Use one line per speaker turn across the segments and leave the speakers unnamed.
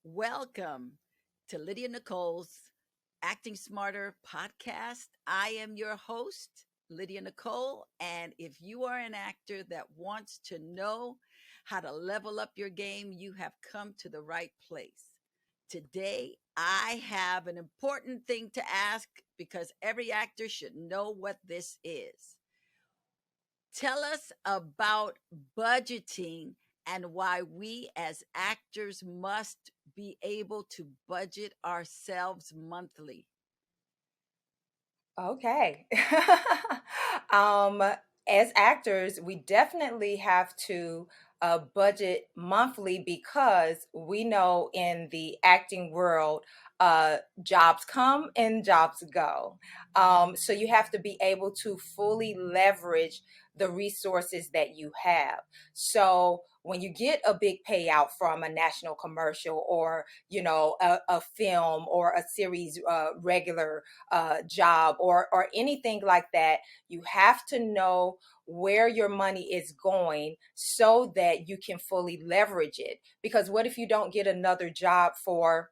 Welcome to Lydia Nicole's Acting Smarter podcast. I am your host, Lydia Nicole. And if you are an actor that wants to know how to level up your game, you have come to the right place. Today, I have an important thing to ask because every actor should know what this is. Tell us about budgeting and why we as actors must be able to budget ourselves monthly.
Okay. um, as actors, we definitely have to budget monthly because we know in the acting world, jobs come and jobs go. So you have to be able to fully leverage the resources that you have. So when you get a big payout from a national commercial or a film or a series regular job or anything like that, you have to know where your money is going so that you can fully leverage it. Because what if you don't get another job for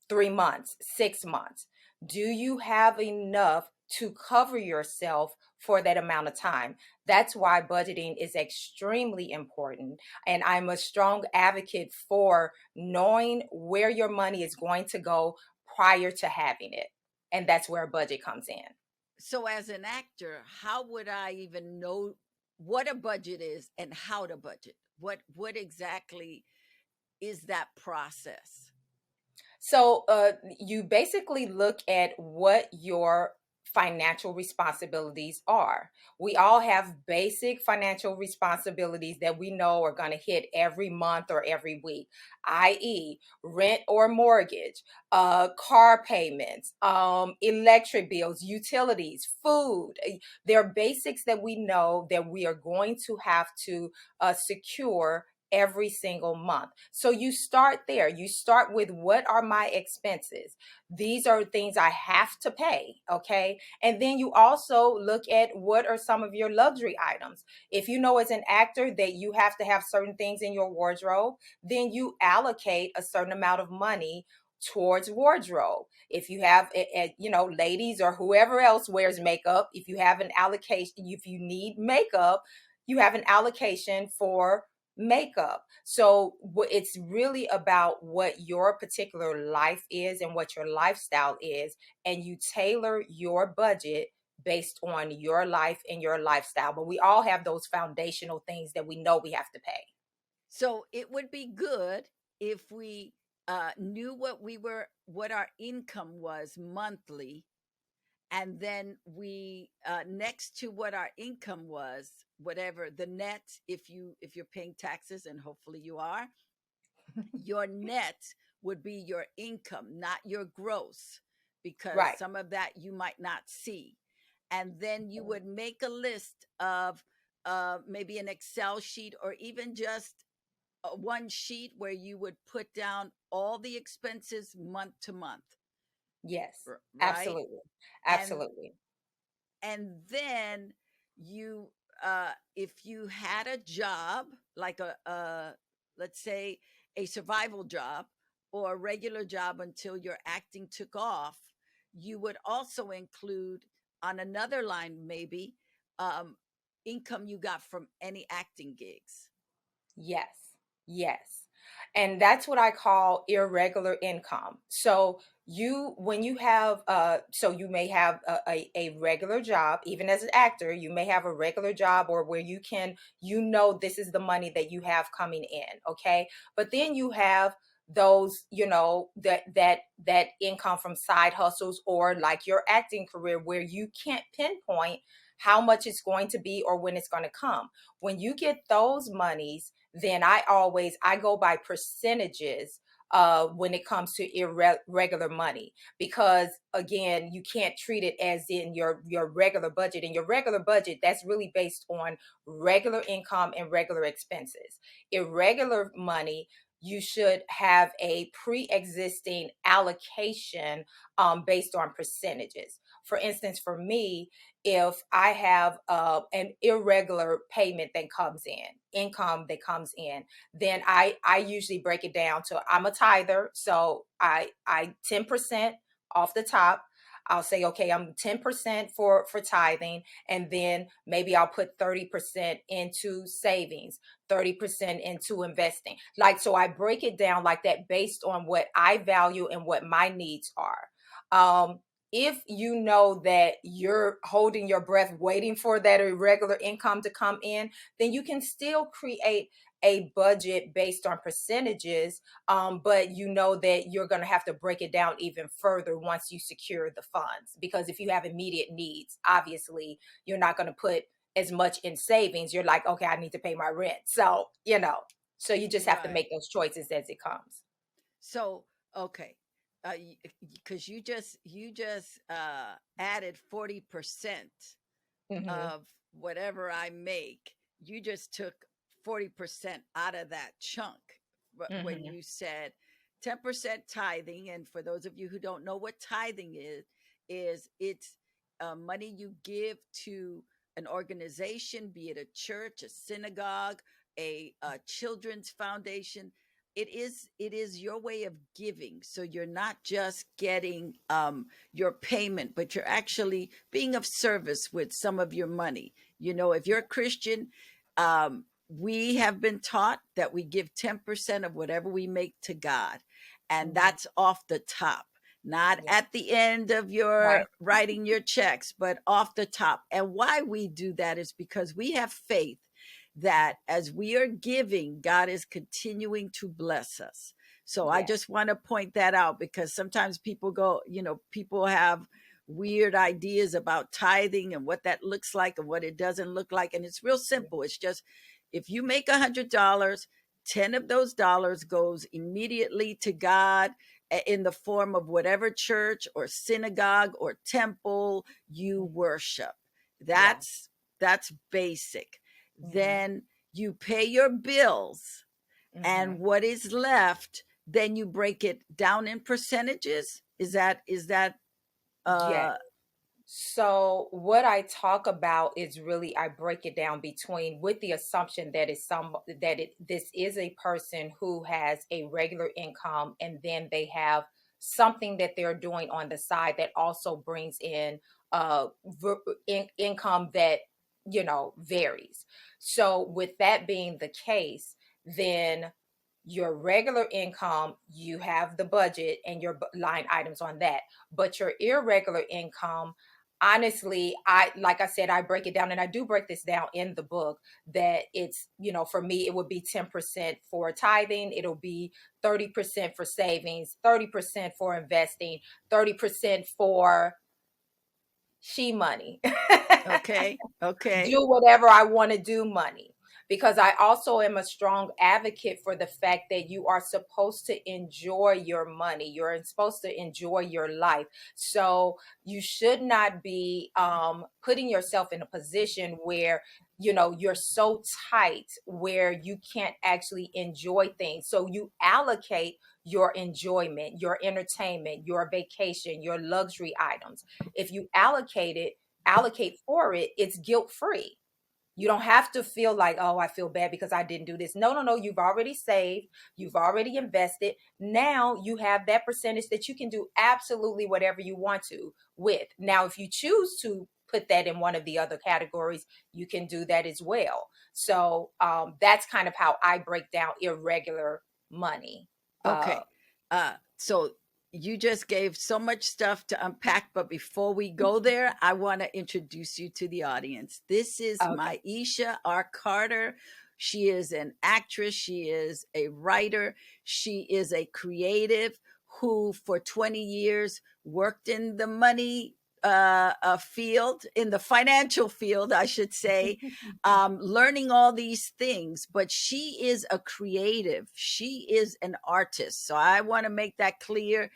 3 months, 6 months? Do you have enough to cover yourself for that amount of time? That's why budgeting is extremely important. And I'm a strong advocate for knowing where your money is going to go prior to having it. And that's where a budget comes in.
So, as an actor, how would I even know what a budget is and how to budget? What exactly is that process?
So you basically look at what your financial responsibilities are. We all have basic financial responsibilities that we know are going to hit every month or every week, i.e., rent or mortgage, car payments, electric bills, utilities, food. There are basics that we know that we are going to have to secure every single month. So you start there. You start with, what are my expenses? These are things I have to pay. Okay. And then you also look at, what are some of your luxury items? If you know as an actor that you have to have certain things in your wardrobe, then you allocate a certain amount of money towards wardrobe. If you have ladies or whoever else wears makeup, if you have an allocation, if you need makeup, you have an allocation for makeup. So it's really about what your particular life is and what your lifestyle is, and you tailor your budget based on your life and your lifestyle. But we all have those foundational things that we know we have to pay.
So, it would be good if we knew what our income was monthly, and then we next to what our income was, whatever the net, if you're paying taxes, and hopefully you are, your net would be your income, not your gross, because
Right.
some of that you might not see. And then you would make a list of maybe an Excel sheet, or even just one sheet where you would put down all the expenses month to month,
Yes.
right?
Absolutely.
and
Absolutely.
and then you if you had a job, like a let's say a survival job or a regular job until your acting took off, you would also include on another line, maybe, um, income you got from any acting gigs.
Yes, yes. And that's what I call irregular income. So when you have, so you may have a regular job, even as an actor, you may have a regular job, or where this is the money that you have coming in. Okay. But then you have those, that income from side hustles, or like your acting career, where you can't pinpoint how much it's going to be or when it's going to come. When you get those monies, then I go by percentages when it comes to irregular money, because again, you can't treat it as in your regular budget. And your regular budget, that's really based on regular income and regular expenses. Irregular money, you should have a pre-existing allocation based on percentages. for instance, for me, if I have an irregular payment that comes in, income that comes in, then I usually break it down to, I'm a tither, so I 10% off the top. I'll say, okay, I'm 10% for tithing, and then maybe I'll put 30% into savings, 30% into investing. Like, so I break it down like that based on what I value and what my needs are. If you know that you're holding your breath waiting for that irregular income to come in, then you can still create a budget based on percentages, but you know that you're going to have to break it down even further once you secure the funds. Because if you have immediate needs, obviously you're not going to put as much in savings. You're like, okay, I need to pay my rent. So, so you just have to
Right.
make those choices as it comes.
So, okay. Because you just added 40%
Hmm.
of whatever I make. You just took 40% out of that chunk. When
Hmm.
you said 10% tithing, and for those of you who don't know what tithing is it's money you give to an organization, be it a church, a synagogue, a children's foundation. It is your way of giving, so you're not just getting your payment, but you're actually being of service with some of your money. If you're a Christian, we have been taught that we give 10% of whatever we make to God, and
Hmm.
that's off the top, not
Yeah.
at the end of your
Right.
writing your checks, but off the top. And why we do that is because we have faith that as we are giving, God is continuing to bless us. So I
Yeah.
just want to point that out, because sometimes people have weird ideas about tithing and what that looks like and what it doesn't look like. And it's real
Yeah.
simple. It's just, if you make $100, 10 of those dollars goes immediately to God in the form of whatever church or synagogue or temple you worship.
Yeah.
That's basic.
Hmm.
Then you pay your bills, and
Hmm.
what is left, then you break it down in percentages. Is that
Yeah.
uh
So what I talk about is really, I break it down between, with the assumption that this is a person who has a regular income, and then they have something that they're doing on the side that also brings in income that varies. So with that being the case, then your regular income, you have the budget and your line items on that. But your irregular income, honestly, I like I said, I break it down, and I do break this down in the book, that it's, for me, it would be 10% for tithing, it'll be 30% for savings, 30% for investing, 30% for she money.
okay, okay,
Do whatever I want to do money. Because I also am a strong advocate for the fact that you are supposed to enjoy your money. You're supposed to enjoy your life. So you should not be putting yourself in a position where, you're so tight where you can't actually enjoy things. So you allocate your enjoyment, your entertainment, your vacation, your luxury items. If you allocate for it, it's guilt free. You don't have to feel like, oh, I feel bad because I didn't do this. No, no, no. You've already saved. You've already invested. Now you have that percentage that you can do absolutely whatever you want to with. Now, if you choose to put that in one of the other categories, you can do that as well. So that's kind of how I break down irregular money. Uh,
okay. So you just gave so much stuff to unpack, but before we go there, I want to introduce you to the audience. This is
okay.
Maisha R. Carter. She is an actress, she is a writer, she is a creative who for 20 years worked in the money field, in the financial field, I should say, learning all these things. But she is a creative, she is an artist. So I want to make that clear.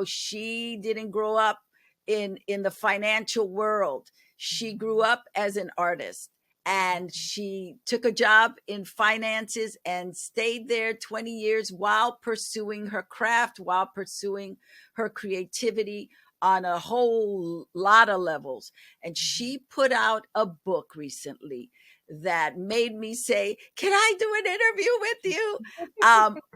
She didn't grow up in the financial world. She grew up as an artist, and she took a job in finances and stayed there 20 years while pursuing her craft, while pursuing her creativity. on a whole lot of levels. And
Mhm.
she put out a book recently that made me say, "Can I do an interview with you?"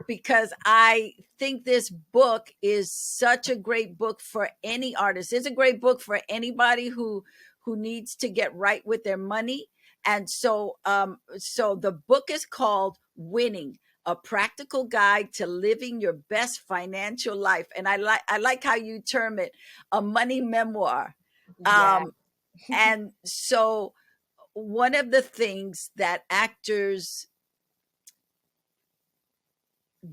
Because I think this book is such a great book for any artist. It's a great book for anybody who needs to get right with their money. And so the book is called Winning, a practical guide to living your best financial life. And I like how you term it, a money memoir.
Yeah.
Um, and so one of the things that actors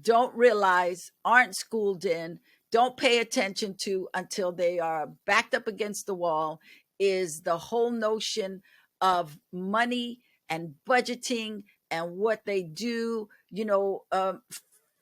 don't realize, aren't schooled in, don't pay attention to until they are backed up against the wall is the whole notion of money and budgeting and what they do.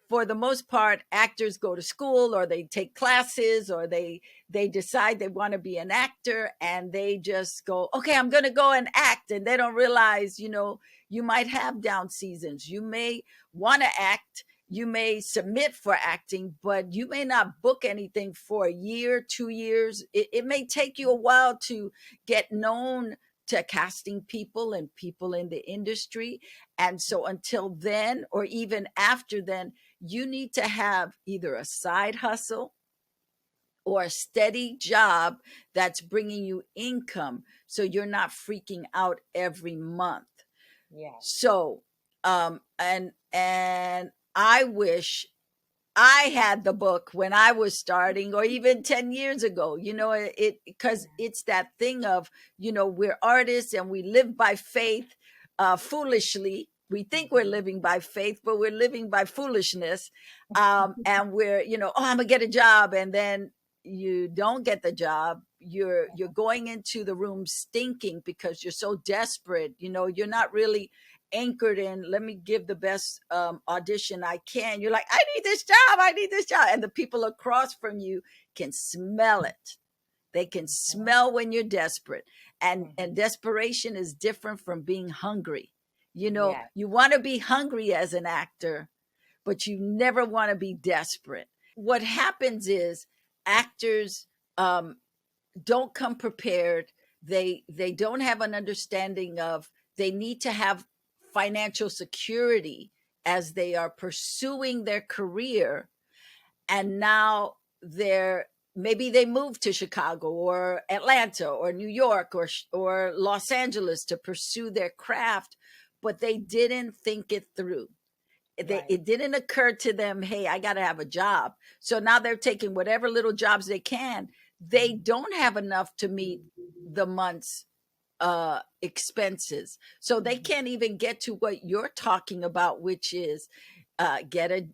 For the most part, actors go to school or they take classes or they decide they want to be an actor and they just go, okay, I'm going to go and act. And they don't realize, you might have down seasons. You may want to act, you may submit for acting, but you may not book anything for a year, 2 years. It may take you a while to get known to casting people and people in the industry. And so until then, or even after then, you need to have either a side hustle or a steady job that's bringing you income so you're not freaking out every month.
Yes.
So and I wish I had the book when I was starting, or even 10 years ago. It because it's that thing of, we're artists and we live by faith, foolishly. We think we're
Mhm.
living by faith, but we're living by foolishness. And we're, oh, I'm gonna get a job, and then you don't get the job. You're going into the room stinking because you're so desperate. You're not really anchored in, let me give the best audition I can. You're like, I need this job, I need this job. And the people across from you can smell it. They can
Mhm.
smell when you're desperate. And
Mhm.
desperation is different from being hungry.
Yeah.
You want to be hungry as an actor, but you never want to be desperate. What happens is actors um, don't come prepared. They don't have an understanding of, they need to have financial security as they are pursuing their career. And now they're, maybe they moved to Chicago or Atlanta or New York or Los Angeles to pursue their craft, but they didn't think it through.
Right.
It didn't occur to them, hey, I got to have a job. So now they're taking whatever little jobs they can. They don't have enough to meet the month's expenses. So they
Mhm.
can't even get to what you're talking about, which is get a,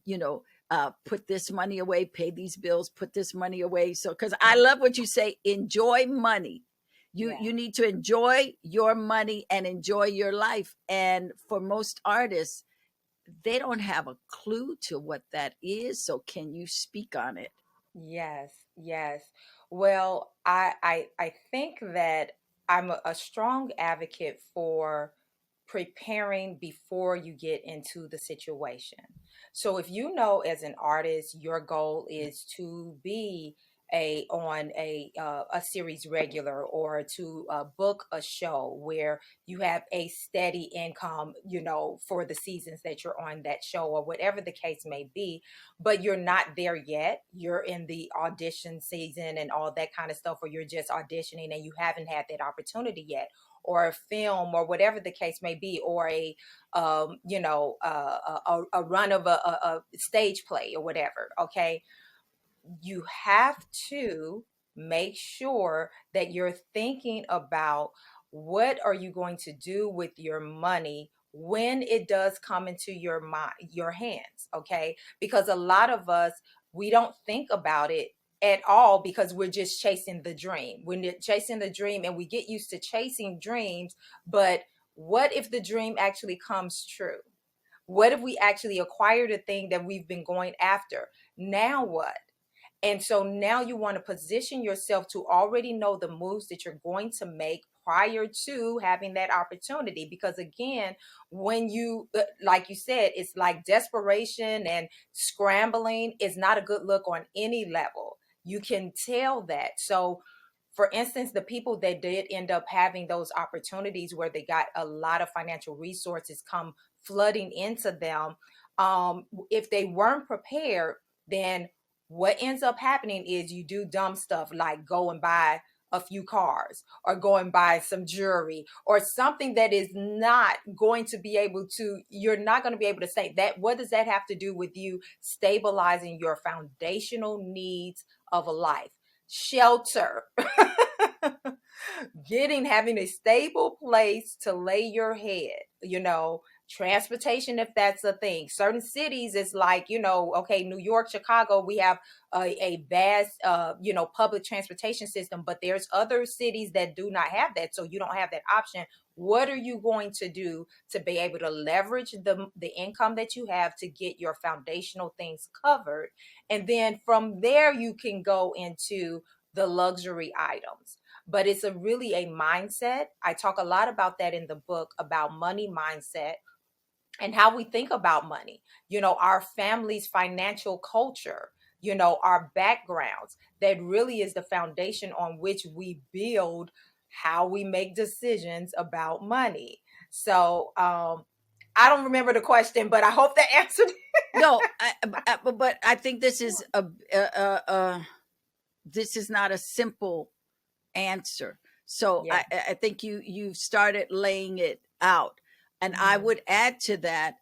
put this money away, pay these bills, put this money away. So, because I love what you say, enjoy money. You
Yeah.
need to enjoy your money and enjoy your life. And for most artists, they don't have a clue to what that is. So can you speak on it?
Yes, yes. Well, I think that I'm a strong advocate for preparing before you get into the situation. So if you know as an artist your goal is to be a series regular, or to book a show where you have a steady income, for the seasons that you're on that show, or whatever the case may be, but you're not there yet. You're in the audition season and all that kind of stuff, or you're just auditioning and you haven't had that opportunity yet, or a film, or whatever the case may be, or a run of a stage play or whatever. Okay, you have to make sure that you're thinking about what are you going to do with your money when it does come into your hands. Okay, because a lot of us, we don't think about it at all, because we're just chasing the dream. We're chasing the dream and we get used to chasing dreams, but what if the dream actually comes true? What if we actually acquire the thing that we've been going after? Now what? And so now you want to position yourself to already know the moves that you're going to make prior to having that opportunity. Because again, when you, like you said, it's like desperation and scrambling is not a good look on any level. You can tell that. So for instance, the people that did end up having those opportunities where they got a lot of financial resources come flooding into them, if they weren't prepared, then what ends up happening is you do dumb stuff like go and buy a few cars or go and buy some jewelry or something that is not going to be able to, you're not going to be able to say that. What does that have to do with you stabilizing your foundational needs of a life? Shelter, having a stable place to lay your head, transportation, if that's a thing. Certain cities is like, okay, New York, Chicago, we have a vast, public transportation system, but there's other cities that do not have that. So you don't have that option. What are you going to do to be able to leverage the income that you have to get your foundational things covered? And then from there, you can go into the luxury items. But it's really a mindset. I talk a lot about that in the book, about money mindset and how we think about money, our family's financial culture, our backgrounds. That really is the foundation on which we build how we make decisions about money. So I don't remember the question, but I hope that answered.
No, but I think this is this is not a simple answer. So
Yeah.
I think you've started laying it out, and I would add to that,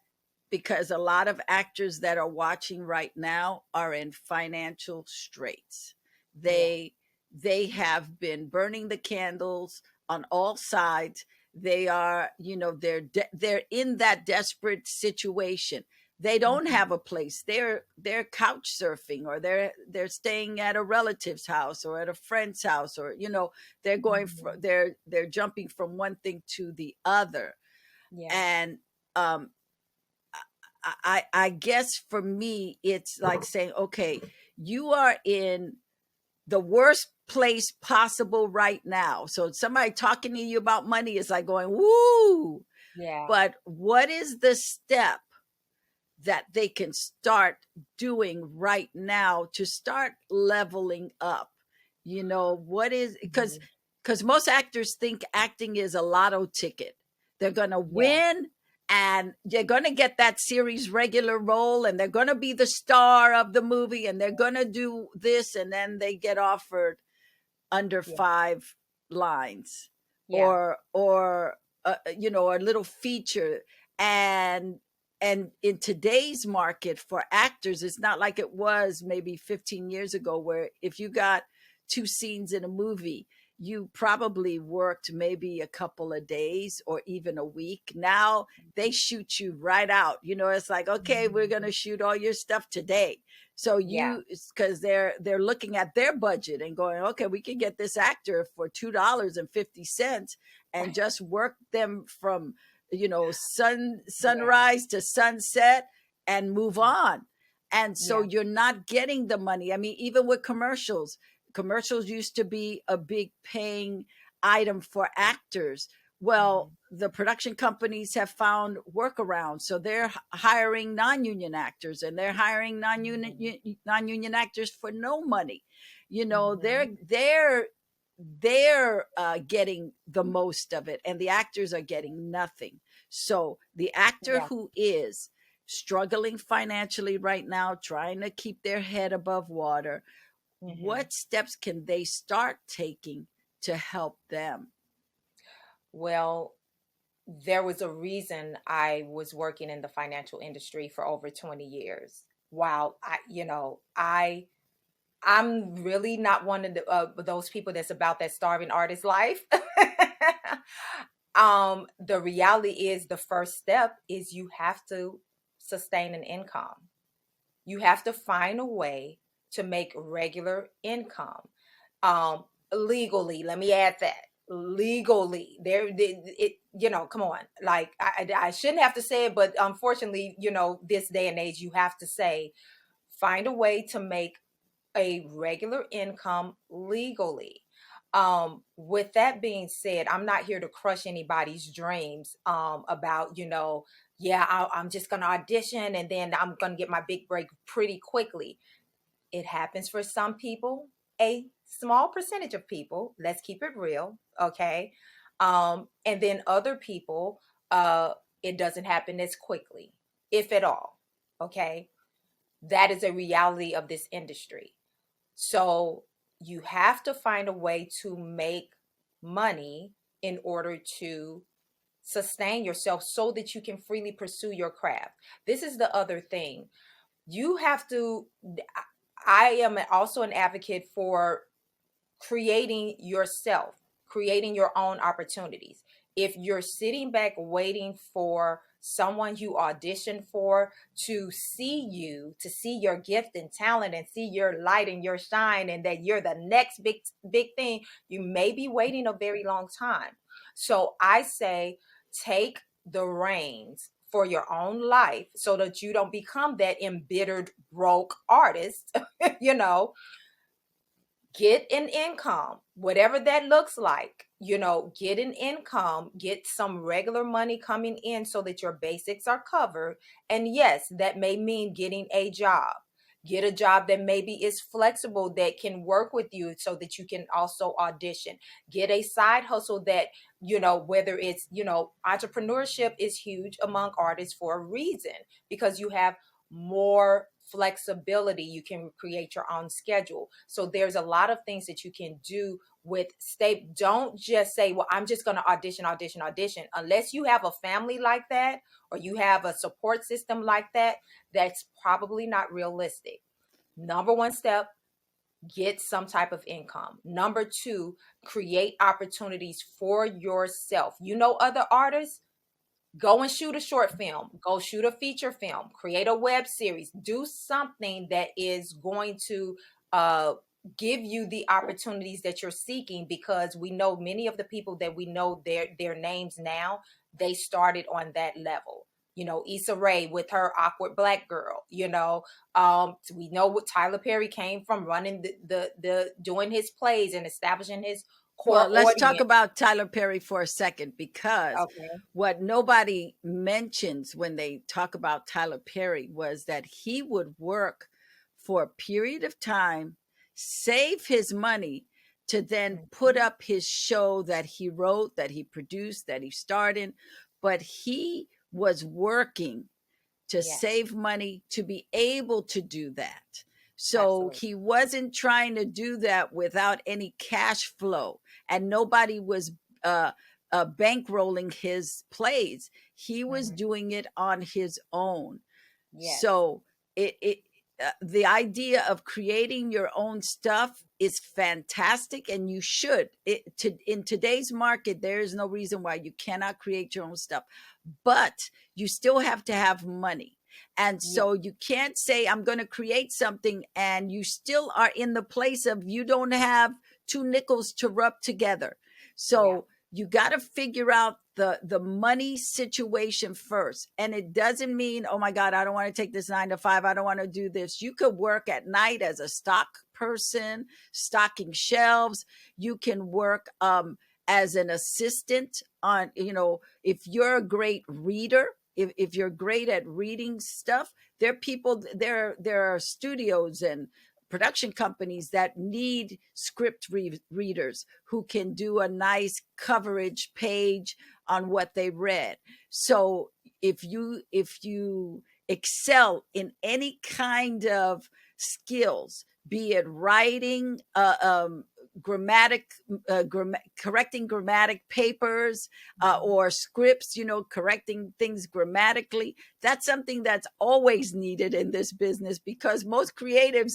because a lot of actors that are watching right now are in financial straits.
Yeah.
They have been burning the candles on all sides. They are, they're in that desperate situation. They don't
Mhm.
have a place. They're couch surfing, or they're staying at a relative's house or at a friend's house, or they're going
Mhm.
they're jumping from one thing to the other.
Yeah.
And um I guess for me, it's like saying, okay, you are in the worst place possible right now. So somebody talking to you about money is like going, woo.
Yeah.
But what is the step that they can start doing right now to start leveling up? What is, because
Mhm.
most actors think acting is a lotto ticket. They're going to
Yeah.
win, and they're going to get that series regular role, and they're going to be the star of the movie, and they're going to do this, and then they get offered under
Yeah.
5 lines,
Yeah.
or a little feature. And and in today's market for actors, it's not like it was maybe 15 years ago, where if you got 2 scenes in a movie, you probably worked maybe a couple of days or even a week. Now they shoot you right out. It's like, okay, we're going
Mhm.
to shoot all your stuff today. So
Yeah.
because they're looking at their budget and going, okay, we can get this actor for $2.50 and just work them from
Yeah.
sunrise to sunset and move on. And so
Yeah.
you're not getting the money. I mean, even with commercials used to be a big paying item for actors. Well,
Mhm.
the production companies have found workarounds, so they're hiring non-union actors, and they're hiring
Mhm.
non-union actors for no money.
Mhm.
They're getting the most of it, and the actors are getting nothing. So the actor
Yeah.
who is struggling financially right now, trying to keep their head above water,
Mhm.
what steps can they start taking to help them?
Well, there was a reason I was working in the financial industry for over 20 years. While I'm really not one of those people that's about that starving artist life. The reality is the first step is you have to sustain an income. You have to find a way to make regular income. Legally, let me add that. Legally, come on. Like I shouldn't have to say it, but unfortunately, this day and age, you have to say, find a way to make a regular income legally. With that being said, I'm not here to crush anybody's dreams about, yeah, I'm just going to audition and then I'm going to get my big break pretty quickly. It happens for some people. a small percentage of people, let's keep it real, okay? And then other people, it doesn't happen as quickly, if at all, okay? That is a reality of this industry. So you have to find a way to make money in order to sustain yourself so that you can freely pursue your craft. This is the other thing. You have to, I am also an advocate for creating yourself, creating your own opportunities. If you're sitting back waiting for someone you auditioned for to see you, to see your gift and talent and see your light and your shine and that you're the next big thing, you may be waiting a very long time. So I say take the reins for your own life so that you don't become that embittered broke artist, you know. Get an income, whatever that looks like, get an income, get some regular money coming in so that your basics are covered. And yes, that may mean getting a job. Get a job that maybe is flexible, that can work with you so that you can also audition. Get a side hustle that, whether it's, entrepreneurship is huge among artists for a reason, because you have more flexibility. You can create your own schedule. So there's a lot of things that you can do with stay. Don't just say, well, I'm just going to audition. Unless you have a family like that, or you have a support system like that, that's probably not realistic. Number one step, get some type of income. Number two, create opportunities for yourself. Other artists, go and shoot a short film, go shoot a feature film, create a web series, do something that is going to give you the opportunities that you're seeking, because we know many of the people that we know their names now, they started on that level. Issa Rae with her Awkward Black Girl, we know what Tyler Perry came from, running the doing his plays and establishing his
Well,
core
let's talk
audience.
about Tyler Perry for a second, because
Okay.
what nobody mentions when they talk about Tyler Perry was that he would work for a period of time, save his money to then put up his show that he wrote, that he produced, that he starred in. But he was working to
Yes,
save money to be able to do that. So
absolutely.
he wasn't trying to do that without any cash flow, and nobody was bankrolling his plays. He was
Mhm.
doing it on his own.
Yes.
So it the idea of creating your own stuff is fantastic, and you should. In today's market, there is no reason why you cannot create your own stuff, but you still have to have money. And
Yeah.
so you can't say, I'm going to create something, and you still are in the place of you don't have two nickels to rub together.
Yeah.
So you got to figure out the money situation first. And it doesn't mean, oh my God, I don't want to take this 9 to 5. I don't want to do this. You could work at night as a stock person, stocking shelves. You can work as an assistant on, if you're a great reader, if you're great at reading stuff, there are people, there are studios and production companies that need script readers who can do a nice coverage page on what they read. So if you excel in any kind of skills, be it writing, grammatic, correcting grammatic papers, or scripts, correcting things grammatically. That's something that's always needed in this business, because most creatives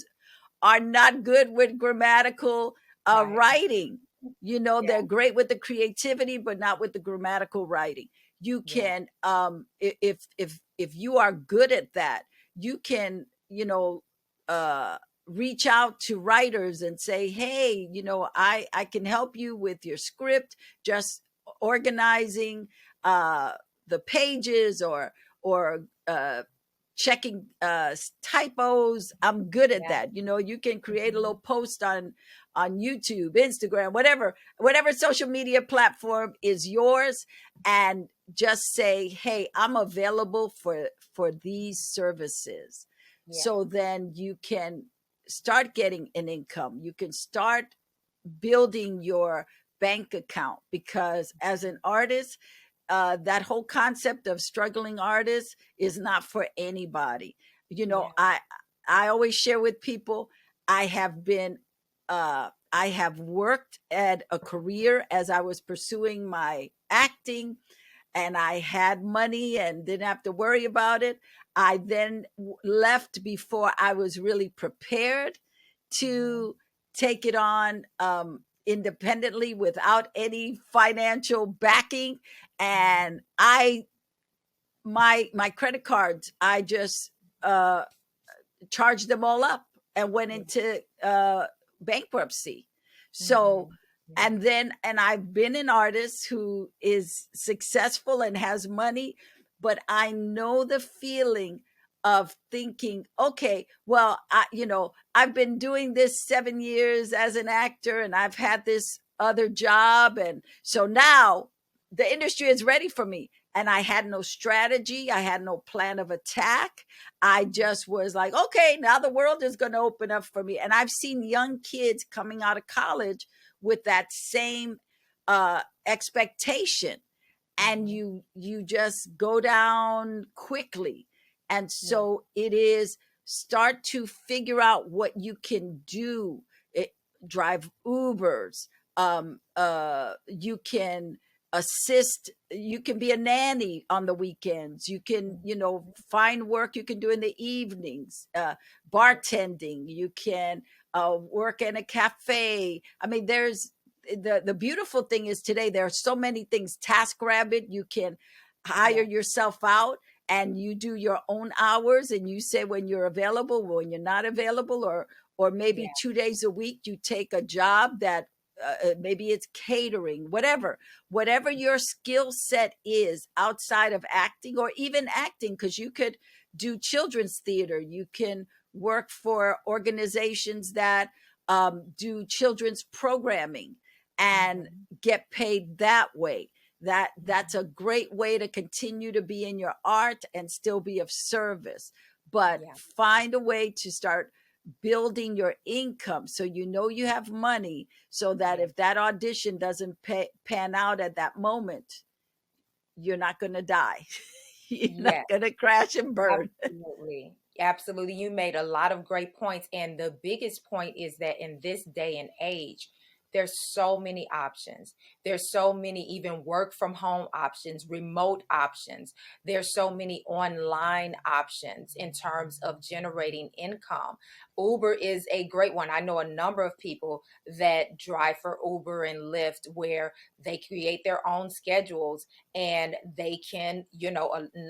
are not good with grammatical
Right.
writing.
Yeah.
They're great with the creativity, but not with the grammatical writing. You
Yeah.
can, if you are good at that, you can, uh, reach out to writers and say, hey, I can help you with your script, just organizing the pages, or checking typos. I'm good at
Yeah.
that. You can create a
Mhm.
little post on YouTube, Instagram, whatever social media platform is yours, and just say, hey, I'm available for these services.
Yeah.
So then you can start getting an income. You can start building your bank account, because as an artist, that whole concept of struggling artists is not for anybody. You know,
Yeah.
I always share with people, I have been I have worked at a career as I was pursuing my acting, and I had money and didn't have to worry about it. I then left before I was really prepared
Mhm.
to take it on independently without any financial backing.
Mhm.
And my credit cards, I just uh, charged them all up and went
Yeah.
into bankruptcy. So,
Mhm. Yeah.
and I've been an artist who is successful and has money, but I know the feeling of thinking, okay, well, I've been doing this 7 years as an actor, and I've had this other job, and so now the industry is ready for me. And I had no strategy, I had no plan of attack. I just was like, okay, now the world is going to open up for me. And I've seen young kids coming out of college with that same expectation, and
Mhm.
you just go down quickly. And
Yeah.
so it is, start to figure out what you can do. It, drive Ubers, you can assist, you can be a nanny on the weekends, you can,
Mhm.
find work you can do in the evenings,
Right.
bartending, you can work in a cafe. I mean, there's the beautiful thing is, today there are so many things. TaskRabbit, you can hire
Yeah.
yourself out, and you do your own hours, and you say when you're available, when you're not available, or
Yeah.
maybe 2 days a week you take a job that maybe it's catering, whatever your skill set is outside of acting, or even acting, because you could do children's theater, you can work for organizations that do children's programming and
Mhm.
get paid that way. That's
Mhm.
a great way to continue to be in your art and still be of service. But
Yeah.
find a way to start building your income, so you know you have money, so that
Yeah.
if that audition doesn't pan out at that moment, you're not going to die. You're not
Yeah.
going to crash and burn.
Absolutely. Absolutely. You made a lot of great points. And the biggest point is that in this day and age, there's so many options. There's so many even work from home options, remote options. There's so many online options in terms of generating income. Uber is a great one. I know a number of people that drive for Uber and Lyft where they create their own schedules and they can,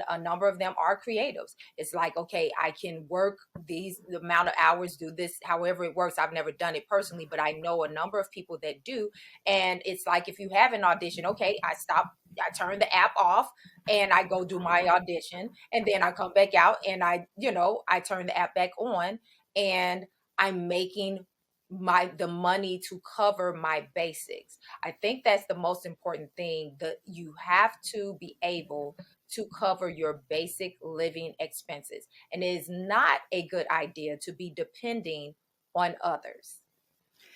a number of them are creatives. It's like, okay, I can work these the amount of hours, do this however it works. I've never done it personally, but I know a number of people that do. And it's like, if you have an audition, okay, I turn the app off and I go do my audition, and then I come back out and I turn the app back on, and I'm making the money to cover my basics. I think that's the most important thing, that you have to be able to cover your basic living expenses. And it is not a good idea to be depending on others.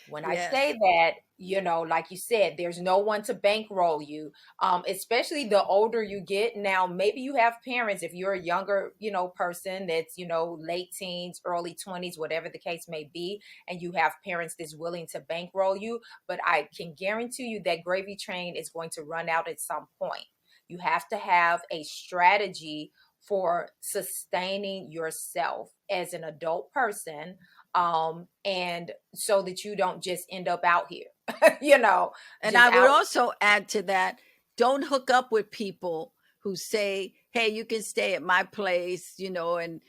When I say
Yes.
that, like you said, there's no one to bankroll you, especially the older you get. Now, maybe you have parents, if you're a younger, person that's, late teens, early 20s, whatever the case may be, and you have parents that's willing to bankroll you. But I can guarantee you that gravy train is going to run out at some point. You have to have a strategy for sustaining yourself as an adult person, and so that you don't just end up out here,
And
just
I would
out.
also add to that, don't hook up with people who say, hey, you can stay at my place, and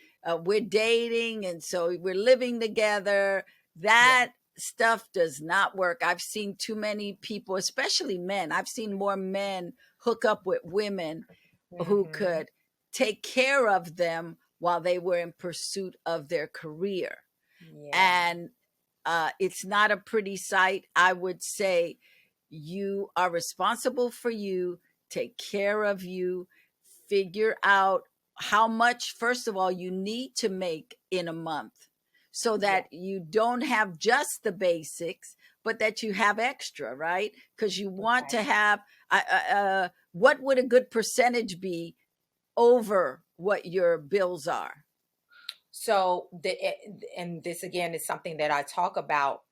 we're dating. And so we're living together.
Yeah.
That stuff does not work. I've seen too many people, especially men. I've seen more men hook up with women who
Hmm.
could take care of them while they were in pursuit of their career.
Yeah.
And it's not a pretty sight. I would say you are responsible for you, take care of you, figure out how much, first of all, you need to make in a month, so
Yeah.
that you don't have just the basics, but that you have extra, right? Because you want
Okay.
to have, what would a good percentage be over what your bills are?
So and this again is something that I talk about.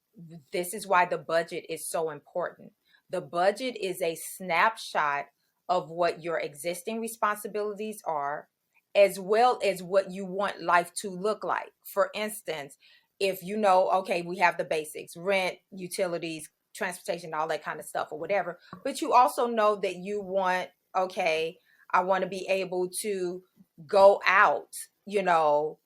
This is why the budget is so important. The budget is a snapshot of what your existing responsibilities are, as well as what you want life to look like. For instance, if you know, okay, we have the basics, rent, utilities, transportation, all that kind of stuff or whatever, but you also know that you want, okay, I want to be able to go out, you know,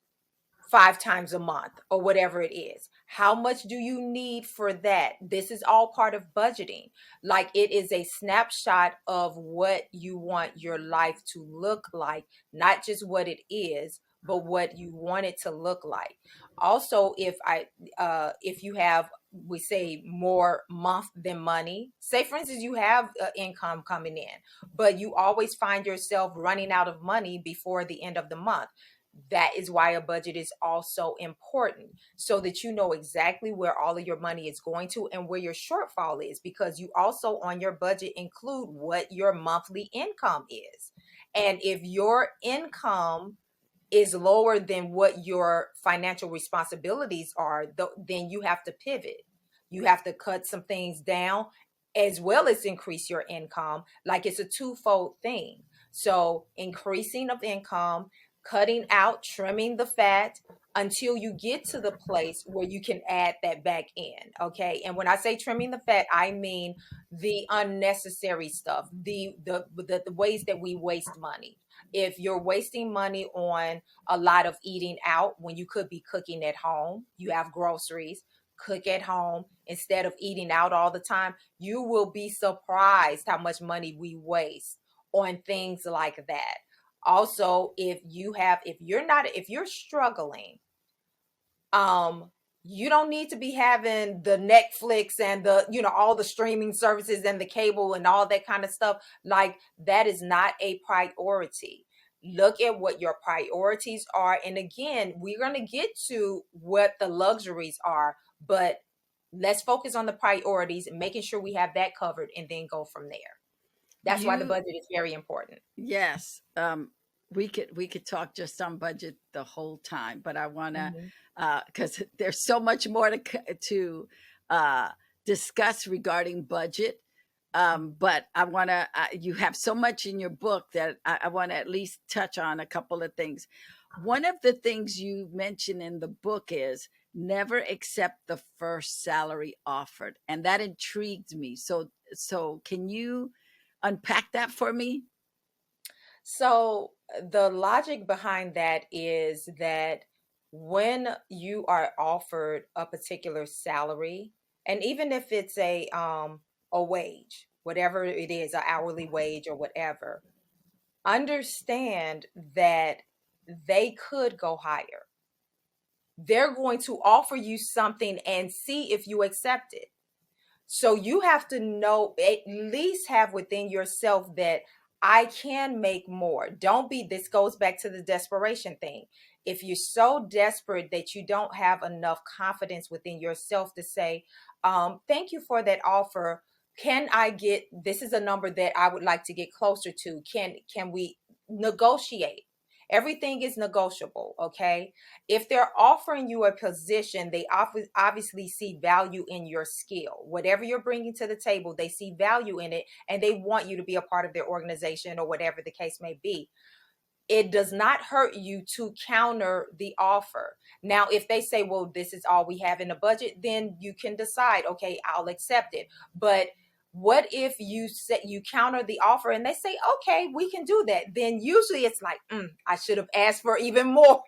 5 times a month or whatever it is. How much do you need for that? This is all part of budgeting. Like, it is a snapshot of what you want your life to look like, not just what it is, but what you want it to look like. Also, if you have, we say, more month than money, say for instance you have income coming in, but you always find yourself running out of money before the end of the month. That is why a budget is also important, so that you know exactly where all of your money is going to and where your shortfall is, because you also on your budget include what your monthly income is. And if your income is lower than what your financial responsibilities are, then you have to pivot. You have to cut some things down as well as increase your income. Like, it's a twofold thing. So increasing of income, cutting out, trimming the fat until you get to the place where you can add that back in. Okay. And when I say trimming the fat, I mean the unnecessary stuff, the ways that we waste money. If you're wasting money on a lot of eating out when you could be cooking at home, you have groceries, cook at home instead of eating out all the time, you will be surprised how much money we waste on things like that. Also, if you're struggling, um you don't need to be having the Netflix and the, you know, all the streaming services and the cable and all that kind of stuff. Like, that is not a priority. Look at what your priorities are, and again, we're going to get to what the luxuries are, but let's focus on the priorities and making sure we have that covered and then go from there. That's why the
You
budget is very important.
Yes. We could talk just on budget the whole time, but I want to,
Mhm.
because there's so much more to uh, discuss regarding budget. But I want to. You have so much in your book that I want to at least touch on a couple of things. One of the things you mention in the book is never accept the first salary offered, and that intrigued me. So can you unpack that for me?
So the logic behind that is that when you are offered a particular salary, and even if it's a wage, whatever it is, an hourly wage or whatever, understand that they could go higher. They're going to offer you something and see if you accept it. So you have to know, at least have within yourself, that I can make more. Don't be, this goes back to the desperation thing. If you're so desperate that you don't have enough confidence within yourself to say, thank you for that offer. Can I get, this is a number that I would like to get closer to. Can we negotiate? Everything is negotiable, okay? If they're offering you a position, they obviously see value in your skill. Whatever you're bringing to the table, they see value in it and they want you to be a part of their organization or whatever the case may be. It does not hurt you to counter the offer. Now, if they say, well, this is all we have in the budget, then you can decide, okay, I'll accept it. But what if you counter the offer and they say, okay, we can do that? Then usually it's like, I should have asked for even more.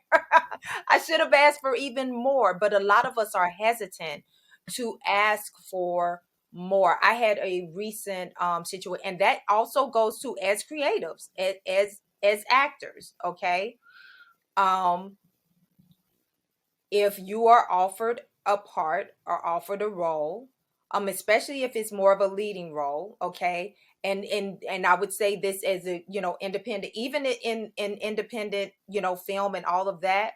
I should have asked for even more. But a lot of us are hesitant to ask for more. I had a recent situation, and that also goes to as creatives, as actors, okay? Um, if you are offered a part or offered a role, especially if it's more of a leading role, okay? And I would say this as a, independent, even in independent, film and all of that,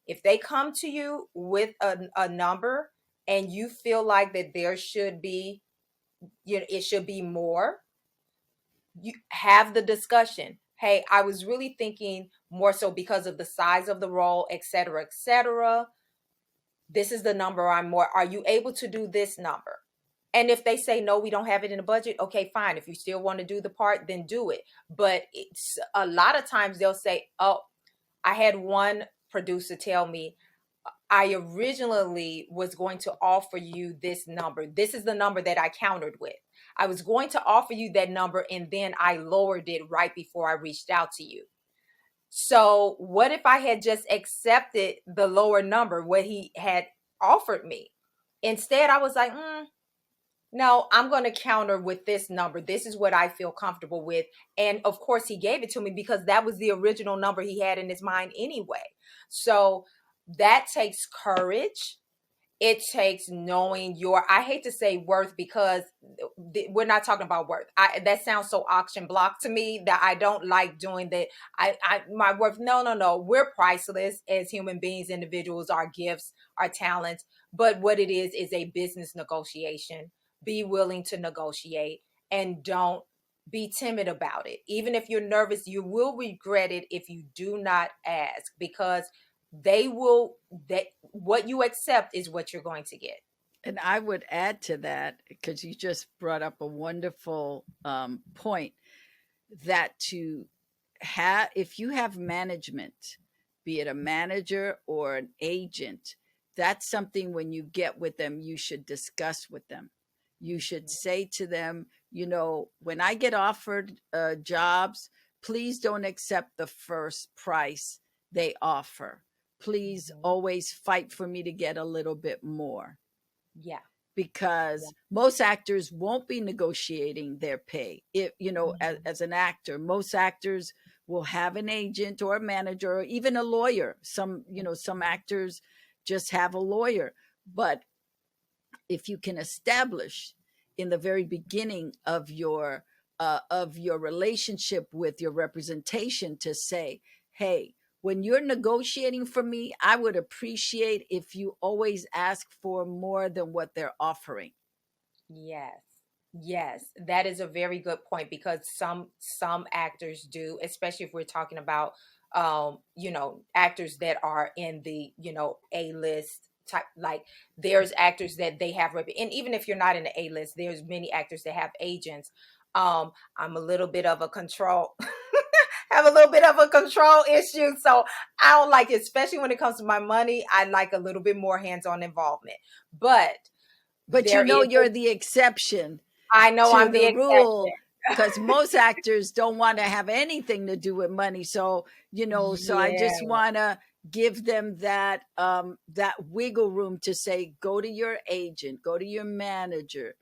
If they come to you with a number and you feel like that there should be, it should be more, you have the discussion. Hey, I was really thinking more so because of the size of the role, et cetera, et cetera. This is the number I'm more. Are you able to do this number? And if they say no, we don't have it in the budget, okay, fine. If you still want to do the part, then do it. But it's a lot of times they'll say, oh, I had one producer tell me, I originally was going to offer you this number. This is the number that I countered with. I was going to offer you that number and then I lowered it right before I reached out to you. So, what if I had just accepted the lower number, what he had offered me? Instead, I was like, no, I'm going to counter with this number. This is what I feel comfortable with. And of course, he gave it to me because that was the original number he had in his mind anyway. So that takes courage. It takes knowing your, I hate to say worth because we're not talking about worth. That sounds so auction block to me that I don't like doing that. My worth, no. We're priceless as human beings, individuals, our gifts, our talents. But what it is a business negotiation. Be willing to negotiate and don't be timid about it. Even if you're nervous, you will regret it if you do not ask, because they will, that what you accept is what you're going to get.
And I would add to that, because you just brought up a wonderful point, that to have, if you have management, be it a manager or an agent, that's something when you get with them, you should discuss with them. You should say to them, when I get offered jobs, please don't accept the first price they offer. Please always fight for me to get a little bit more,
Yeah.
because most actors won't be negotiating their pay. If as an actor, most actors will have an agent or a manager or even a lawyer. Some actors just have a lawyer. But if you can establish in the very beginning of your relationship with your representation to say, hey, when you're negotiating for me, I would appreciate if you always ask for more than what they're offering.
Yes. Yes, that is a very good point, because some actors do, especially if we're talking about actors that are in the, A-list type. Like, there's actors that they have and even if you're not in the A-list, there's many actors that have agents. I'm a little bit of a control have a little bit of a control issue, so I don't like it, especially when it comes to my money. I like a little bit more hands-on involvement. But
But
there is
you're the exception
I know
to
I'm
the
the
rule,
exception.
because most actors don't want to have anything to do with money. So so I
Yeah,
just want to give them that wiggle room to say, go to your agent, go to your manager,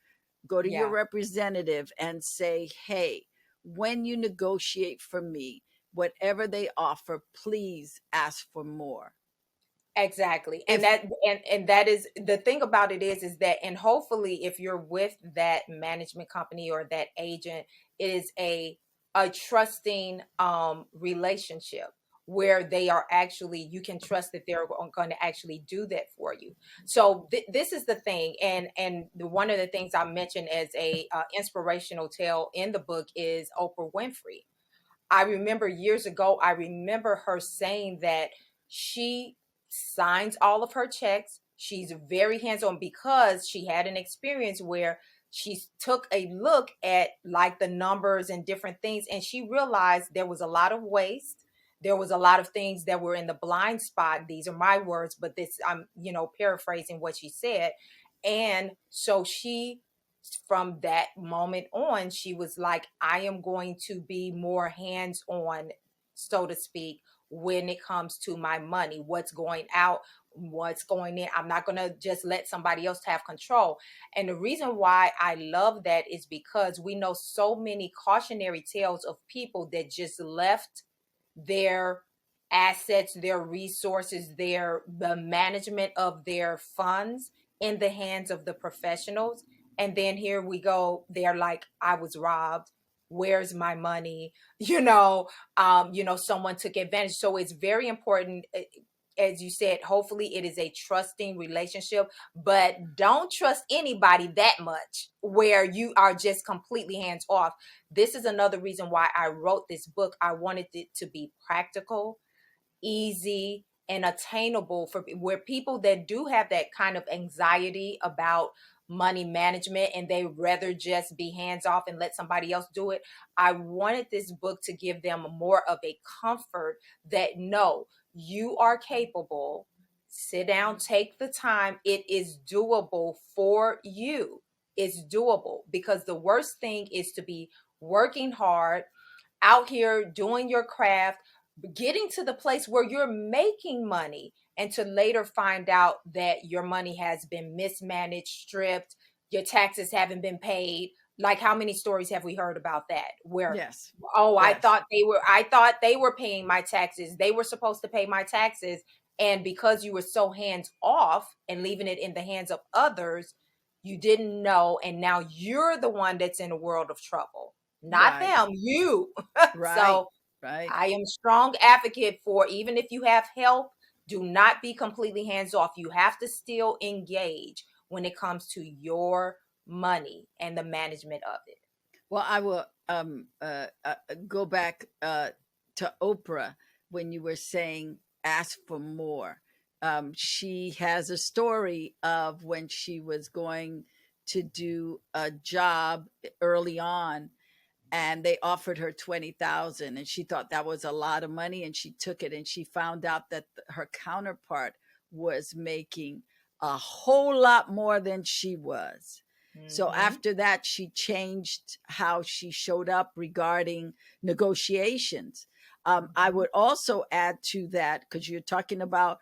go to your
yeah,
representative and say, hey, when you negotiate for me, whatever they offer, please ask for more.
exactly. And
If
that is the thing about it is that, and hopefully if you're with that management company or that agent, it is a trusting relationship where they are actually, you can trust that they're going to actually do that for you. So this is the thing, and one of the things I mentioned as a inspirational tale in the book is Oprah Winfrey. I remember years ago, I remember her saying that she signs all of her checks. She's very hands on because she had an experience where she took a look at like the numbers and different things, and she realized there was a lot of waste. There was a lot of things that were in the blind spot. These are my words, but this, I'm, paraphrasing what she said. And so she, from that moment on, she was like, I am going to be more hands on, so to speak, when it comes to my money, what's going out, what's going in. I'm not going to just let somebody else have control. And the reason why I love that is because we know so many cautionary tales of people that just left their assets, their resources, the management of their funds in the hands of the professionals. And then here we go, they're like, I was robbed. Where's my money? Someone took advantage. So it's very important. as you said, hopefully it is a trusting relationship, but don't trust anybody that much where you are just completely hands off. This is another reason why I wrote this book. I wanted it to be practical, easy, and attainable for where people that do have that kind of anxiety about money management and they rather just be hands off and let somebody else do it. I wanted this book to give them more of a comfort that no, you are capable. Sit down, take the time. It is doable for you. It's doable, because the worst thing is to be working hard out here doing your craft, getting to the place where you're making money, and to later find out that your money has been mismanaged, stripped, your taxes haven't been paid. Like, how many stories have we heard about that, where,
Yes.
oh,
Yes.
I thought they were paying my taxes, they were supposed to pay my taxes, and because you were so hands off and leaving it in the hands of others, you didn't know, and now you're the one that's in a world of trouble, not
Right.
them, you.
Right.
So
Right.
I am strong advocate for, even if you have help, do not be completely hands off. You have to still engage when it comes to your money and the management of it.
Well, I will go back to Oprah when you were saying ask for more. She has a story of when she was going to do a job early on, and they offered her 20,000, and she thought that was a lot of money, and she took it, and she found out that her counterpart was making a whole lot more than she was. So
Mm-hmm.
after that, she changed how she showed up regarding negotiations. I
Mm-hmm.
would also add to that, because you're talking about,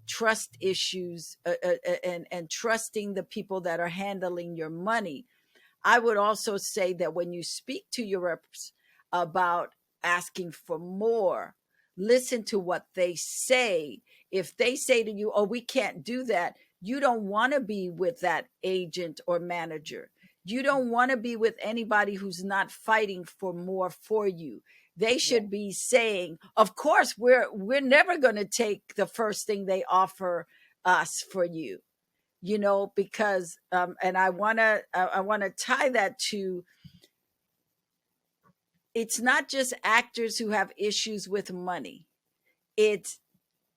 trust issues, and trusting the people that are handling your money. I would also say that when you speak to your reps about asking for more, listen to what they say. If they say to you, oh, we can't do that, you don't want to be with that agent or manager. You don't want to be with anybody who's not fighting for more for you. They
Yeah.
should be saying, of course, we're never going to take the first thing they offer us for you, because and I want to tie that to, it's not just actors who have issues with money. It's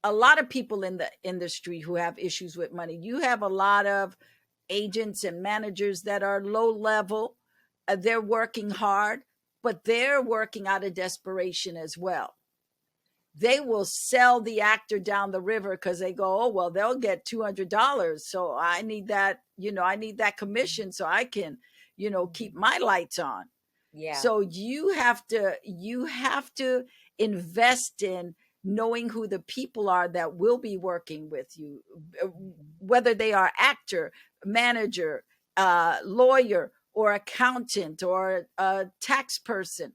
a lot of people in the industry who have issues with money. You have a lot of agents and managers that are low level. They're working hard, but they're working out of desperation as well. They will sell the actor down the river because they go, oh, well, they'll get $200. So I need that, I need that commission so I can, keep
Mhm.
my lights on.
Yeah.
So you have to invest in knowing who the people are that will be working with you,
Mhm.
whether they are actor, manager, lawyer, or accountant, or a tax person.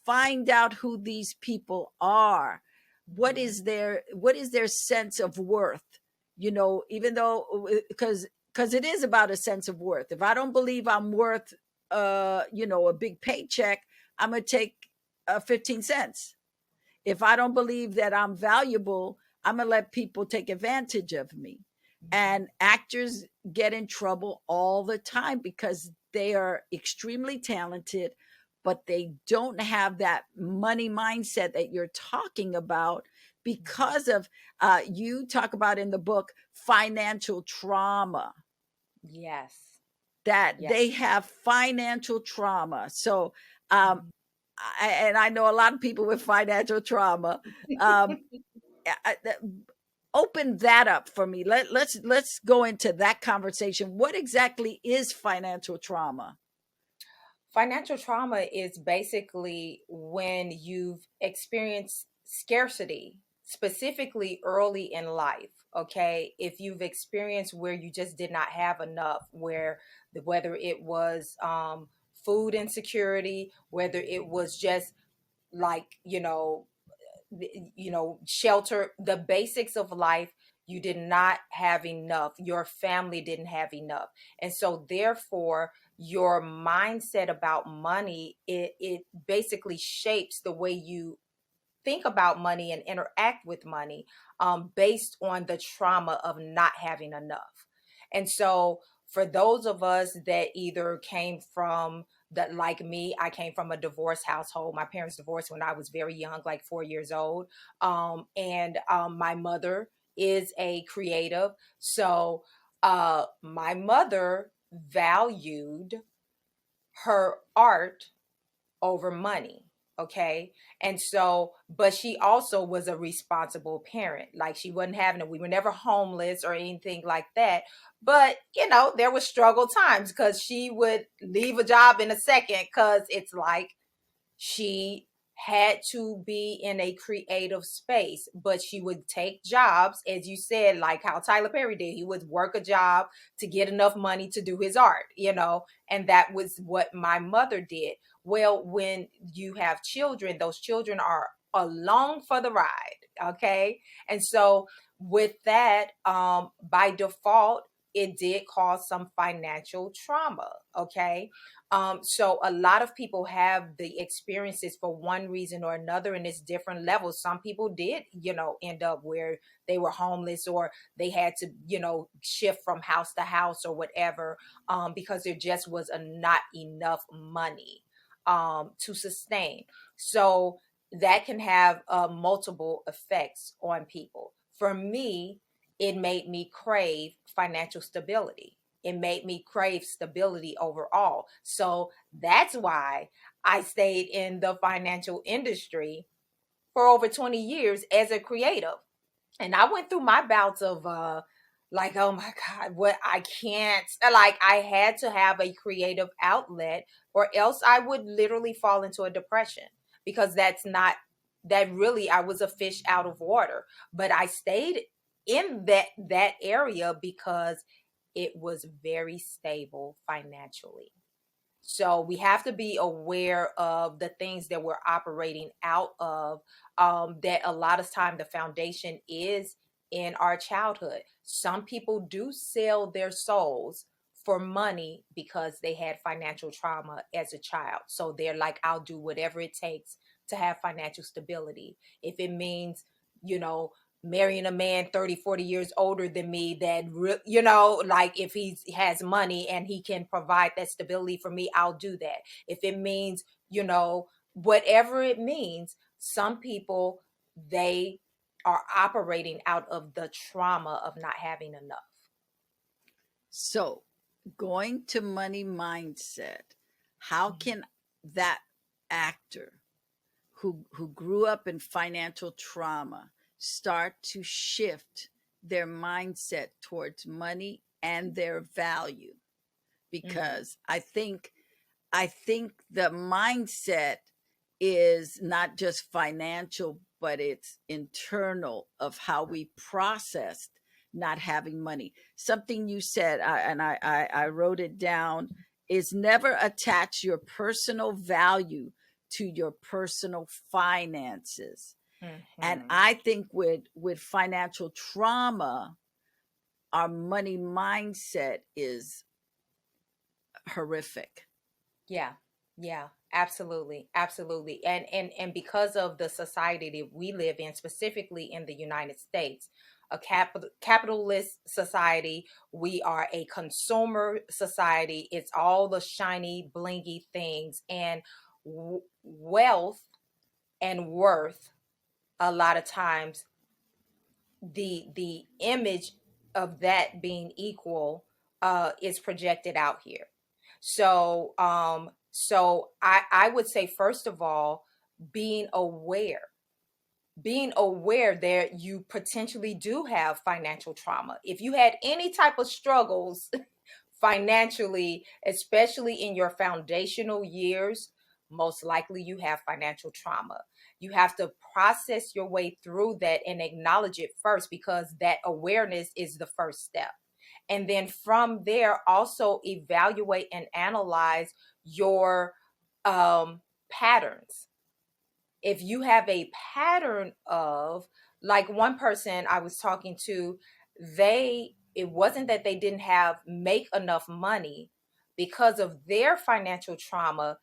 Find out who these people are.
Mhm.
What is their sense of worth? Even though, because it is about a sense of worth. If I don't believe I'm worth a big paycheck, I'm gonna take 15 cents. If I don't believe that I'm valuable, I'm gonna let people take advantage of me.
Mhm.
And actors get in trouble all the time because they are extremely talented, but they don't have that money mindset that you're talking about,
Mhm.
because of, you talk about in the book, financial trauma,
Yes.
that
Yeah.
they have financial trauma. So, um,
Mhm.
and I know a lot of people with financial trauma. Um, Open that up for me. Let's go into that conversation. What exactly is financial trauma?
Financial trauma is basically when you've experienced scarcity, specifically early in life. Okay. If you've experienced where you just did not have enough, whether it was food insecurity, whether it was just like, shelter, the basics of life, you did not have enough, your family didn't have enough, and so therefore your mindset about money, it basically shapes the way you think about money and interact with money based on the trauma of not having enough. And so for those of us that either came from that, like me, I came from a divorce household. My parents divorced when I was very young, like 4 years old. And my mother is a creative. So my mother valued her art over money. Okay. And so, but she also was a responsible parent. Like she wasn't having it. We were never homeless or anything like that. But, you know, there was struggle times because she would leave a job in a second because it's like she had to be in a creative space, but she would take jobs, as you said, like how Tyler Perry did. He would work a job to get enough money to do his art, you know, and that was what my mother did. Well, when you have children, those children are along for the ride. Okay. And so with that, by default, it did cause some financial trauma. Okay. So a lot of people have the experiences for one reason or another, and it's different levels. Some people did, you know, end up where they were homeless or they had to, you know, shift from house to house or whatever, because there just was not enough money to sustain. So that can have multiple effects on people. For me, it made me crave financial stability. It made me crave stability overall. So that's why I stayed in the financial industry for over 20 years as a creative. And I went through my bouts of like, oh my God, what I can't, like I had to have a creative outlet or else I would literally fall into a depression because that's not that really I was a fish out of water. But I stayed in that area because it was very stable financially. So we have to be aware of the things that we're operating out of, that a lot of time the foundation is in our childhood. Some people do sell their souls for money because they had financial trauma as a child. So they're like, I'll do whatever it takes to have financial stability. If it means, you know, marrying a man 30, 40 years older than me that you know, like if he has money and he can provide that stability for me, I'll do that. If it means, you know, whatever it means, some people, they are operating out of the trauma of not having enough.
So, going to money mindset, how can that actor who grew up in financial trauma start to shift their mindset towards money and their value?
Mm-hmm.
Because I think the mindset is not just financial, but it's internal of how we processed not having money. Something you said, and I wrote it down, is never attach your personal value to your personal finances. And
Mm-hmm.
I think with financial trauma, our money mindset is horrific.
Yeah, yeah, absolutely, absolutely. And because of the society that we live in, specifically in the United States, a capitalist society, we are a consumer society. It's all the shiny, blingy things, and wealth and worth. A lot of times, the image of that being equal is projected out here. So I would say, first of all, being aware being aware that you potentially do have financial trauma. If you had any type of struggles financially, especially in your foundational years, most likely you have financial trauma. You have to process your way through that and acknowledge it first, because that awareness is the first step. And then from there, also evaluate and analyze your patterns. If you have a pattern of, like one person I was talking to, it wasn't that they didn't have make enough money. Because of their financial trauma,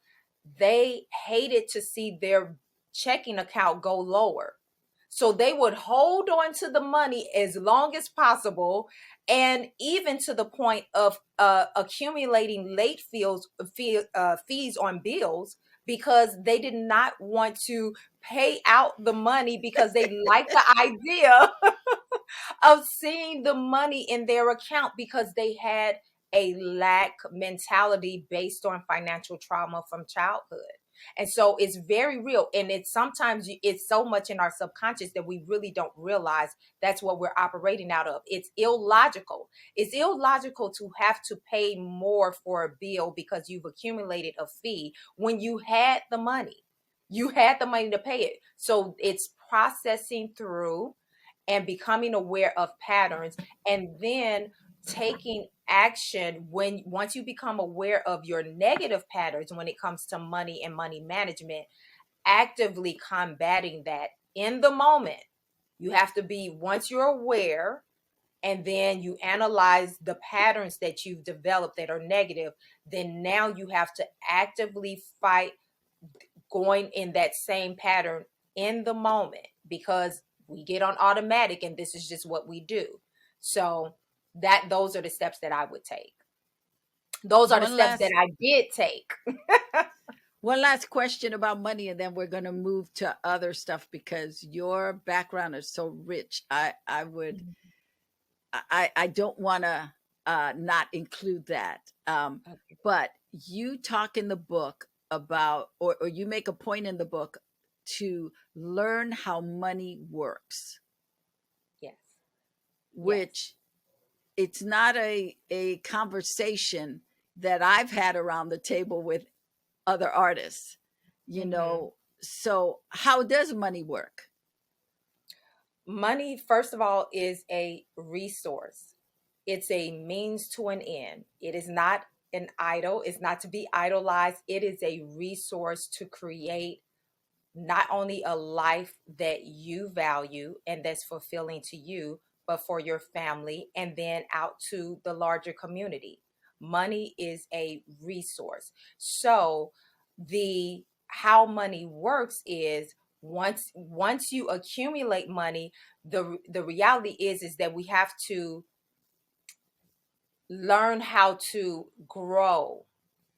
they hated to see their checking account go lower. So they would hold on to the money as long as possible, and even to the point of accumulating late fees on bills, because they did not want to pay out the money because they liked the idea of seeing the money in their account, because they had a lack mentality based on financial trauma from childhood. And so it's very real. And it's sometimes it's so much in our subconscious that we really don't realize that's what we're operating out of. It's illogical. It's illogical to have to pay more for a bill because you've accumulated a fee when you had the money. You had the money to pay it. So it's processing through and becoming aware of patterns, and then taking action when once you become aware of your negative patterns when it comes to money and money management, actively combating that in the moment. You have to be, once you're aware and then you analyze the patterns that you've developed that are negative, then now you have to actively fight going in that same pattern in the moment, because we get on automatic and this is just what we do. So those are the steps that I would take. Those are the
One
steps that
last
I did take.
one last question about money, and then we're going to move to other stuff because your background is so rich. I don't want to not include that.
Okay.
But you talk in the book about, or you make a point in the book to learn how money works,
Yes. Yes.
which it's not a conversation that I've had around the table with other artists, you
Mm-hmm.
know. So how does money work?
Money, first of all, is a resource. It's a means to an end. It is not an idol. It's not to be idolized. It is a resource to create not only a life that you value and that's fulfilling to you, but for your family and then out to the larger community. Money is a resource. So the how money works is, once you accumulate money, the reality is that we have to learn how to grow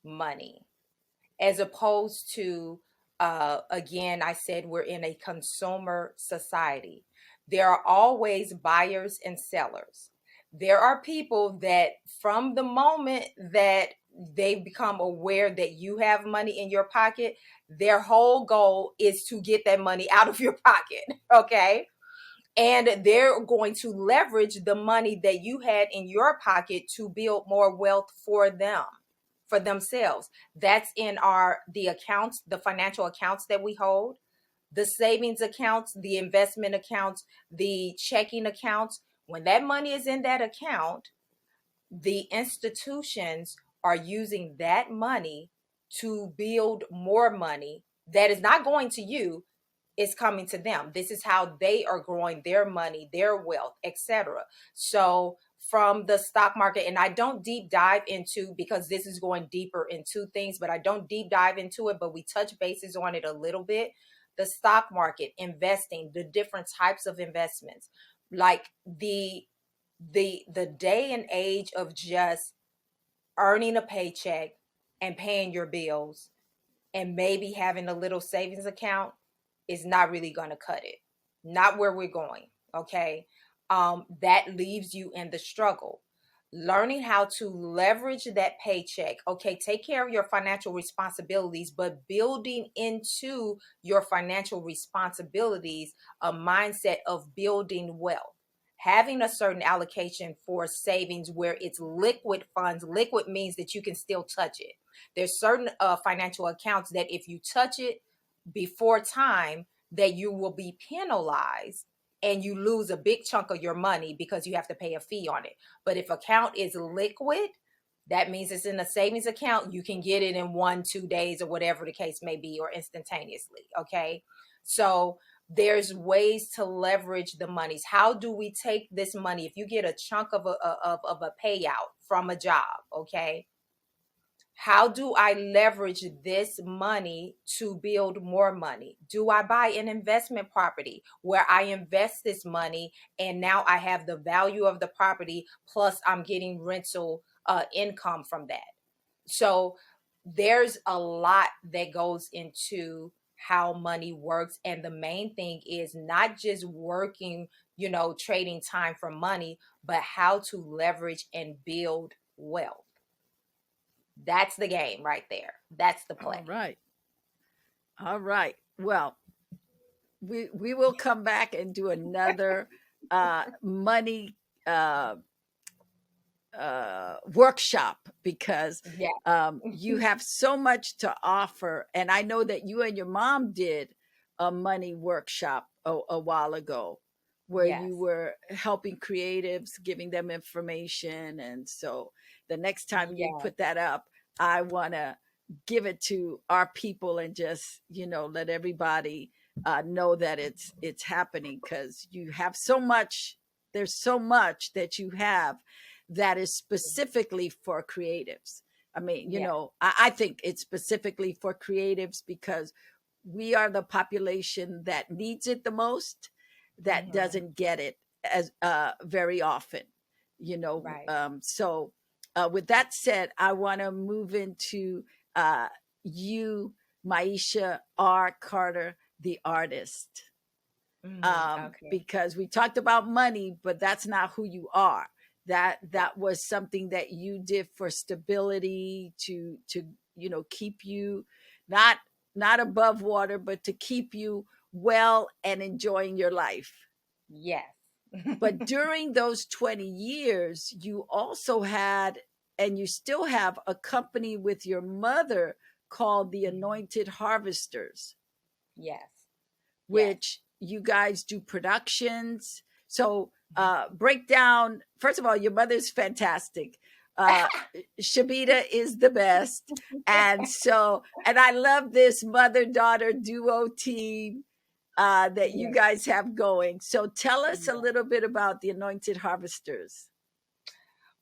money, as opposed to, again, I said we're in a consumer society. There are always buyers and sellers. There are people that from the moment that they become aware that you have money in your pocket, their whole goal is to get that money out of your pocket. Okay. And they're going to leverage the money that you had in your pocket to build more wealth for them, for themselves. That's in the accounts, the financial accounts that we hold, the savings accounts, the investment accounts, the checking accounts. When that money is in that account, the institutions are using that money to build more money that is not going to you, is coming to them. This is how they are growing their money, their wealth, etc. So from the stock market, and I don't deep dive into, because this is going deeper into things, but I don't deep dive into it, but we touch bases on it a little bit. The stock market, investing, the different types of investments, like the day and age of just earning a paycheck and paying your bills and maybe having a little savings account is not really going to cut it. Not where we're going. Okay. That leaves you in the struggle. Learning how to leverage that paycheck. Okay. Take care of your financial responsibilities, but building into your financial responsibilities a mindset of building wealth. Having a certain allocation for savings where it's liquid funds. Liquid means that you can still touch it. There's certain financial accounts that if you touch it before time, that you will be penalized and you lose a big chunk of your money because you have to pay a fee on it. But if account is liquid, that means it's in a savings account. You can get it in 1-2 days or whatever the case may be, or instantaneously. Okay. So there's ways to leverage the monies. How do we take this money? If you get a chunk of a payout from a job, okay, How do I leverage this money to build more money? Do I buy an investment property where I invest this money and now I have the value of the property plus I'm getting rental income from that? So there's a lot that goes into how money works. And the main thing is not just working, trading time for money, but how to leverage and build wealth. That's the game right there. That's the
All
play.
right. All right. Well, we will come back and do another money uh workshop because
Yeah.
you have so much to offer. And I know that you and your mom did a money workshop a while ago where
Yes.
you were helping creatives, giving them information. And so the next time you
Yes.
put that up, I want to give it to our people and just, let everybody know that it's happening because you have so much. There's so much that you have that is specifically for creatives. I mean,
Yes.
I think it's specifically for creatives because we are the population that needs it the most, that
Hmm.
doesn't get it as very often.
Right.
So with that said, I want to move into uh, you, Maisha R. Carter, the artist,
Okay.
because we talked about money, but that's not who you are. That
Right.
that was something that you did for stability to keep you not not above water, but to keep you well and enjoying your life.
Yes.
But during those 20 years, you also had and you still have a company with your mother called the
Mhm.
Anointed Harvesters,
Yes. Yes.
which you guys do productions. So
Mhm.
break down, first of all, your mother's fantastic. Uh, Shabita is the best. And I love this mother daughter duo team that you
Yes.
guys have going. So tell us a
Yes.
little bit about the Anointed Harvesters.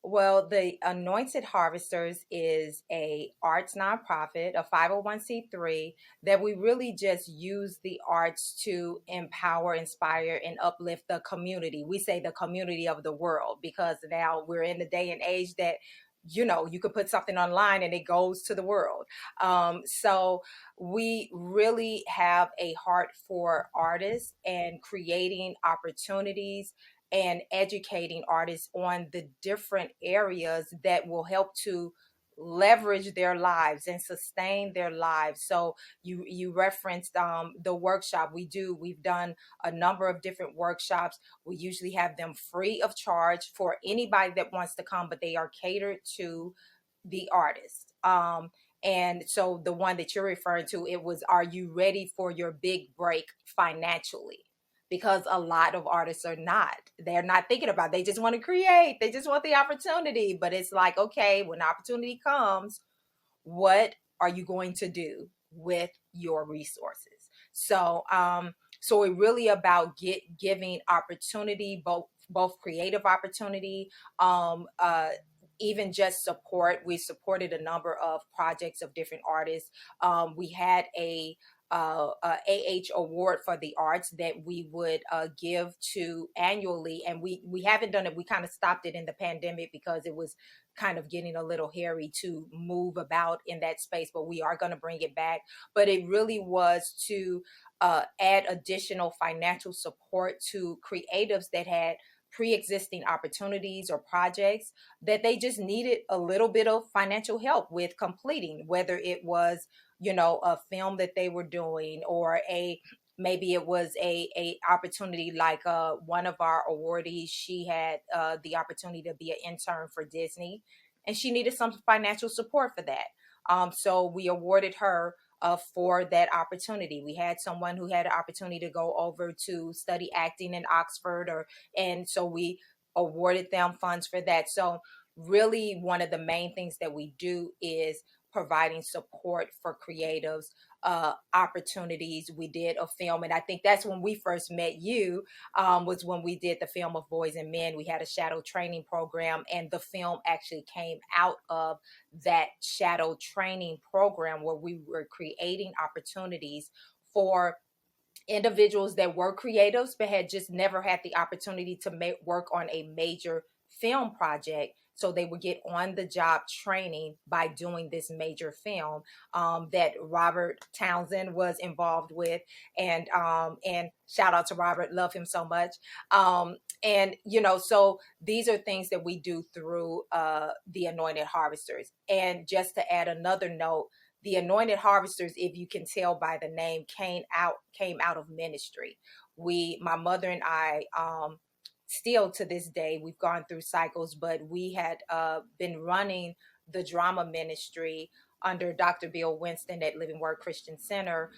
Well, the Anointed Harvesters is a arts nonprofit, a 501c3, that we really just use the arts to empower, inspire, and uplift the community. We say the community of the world because now we're in the day and age that you could put something online and it goes to the world. So we really have a heart for artists and creating opportunities and educating artists on the different areas that will help to leverage their lives and sustain their lives. So you referenced the workshop. We've done a number of different workshops. We usually have them free of charge for anybody that wants to come, but they are catered to the artist. And so the one that you're referring to, it was, are you ready for your big break financially? Because a lot of artists are not. They're not thinking about it. They just want to create. They just want the opportunity. But it's like, okay, when the opportunity comes, what are you going to do with your resources? So it really about giving opportunity, both creative opportunity, even just support. We supported a number of projects of different artists. We had a award for the arts that we would give to annually, and we haven't done it. We kind of stopped it in the pandemic because it was kind of getting a little hairy to move about in that space, but we are going to bring it back. But it really was to add additional financial support to creatives that had pre-existing opportunities or projects that they just needed a little bit of financial help with completing, whether it was a film that they were doing, or maybe it was a opportunity like one of our awardees. She had the opportunity to be an intern for Disney, and she needed some financial support for that. So we awarded her for that opportunity. We had someone who had an opportunity to go over to study acting in Oxford, and so we awarded them funds for that. So really, one of the main things that we do is providing support for creatives opportunities. We did a film, and I think that's when we first met you, was when we did the film of Boys and Men. We had a shadow training program, and the film actually came out of that shadow training program where we were creating opportunities for individuals that were creatives but had just never had the opportunity to work on a major film project, so they would get on the job training by doing this major film that Robert Townsend was involved with. And shout out to Robert, love him so much. And so these are things that we do through the Anointed Harvesters. And just to add another note, the Anointed Harvesters, if you can tell by the name, came out of ministry. My mother and I, still to this day, we've gone through cycles, but we had been running the drama ministry under Dr. Bill Winston at Living Word Christian Center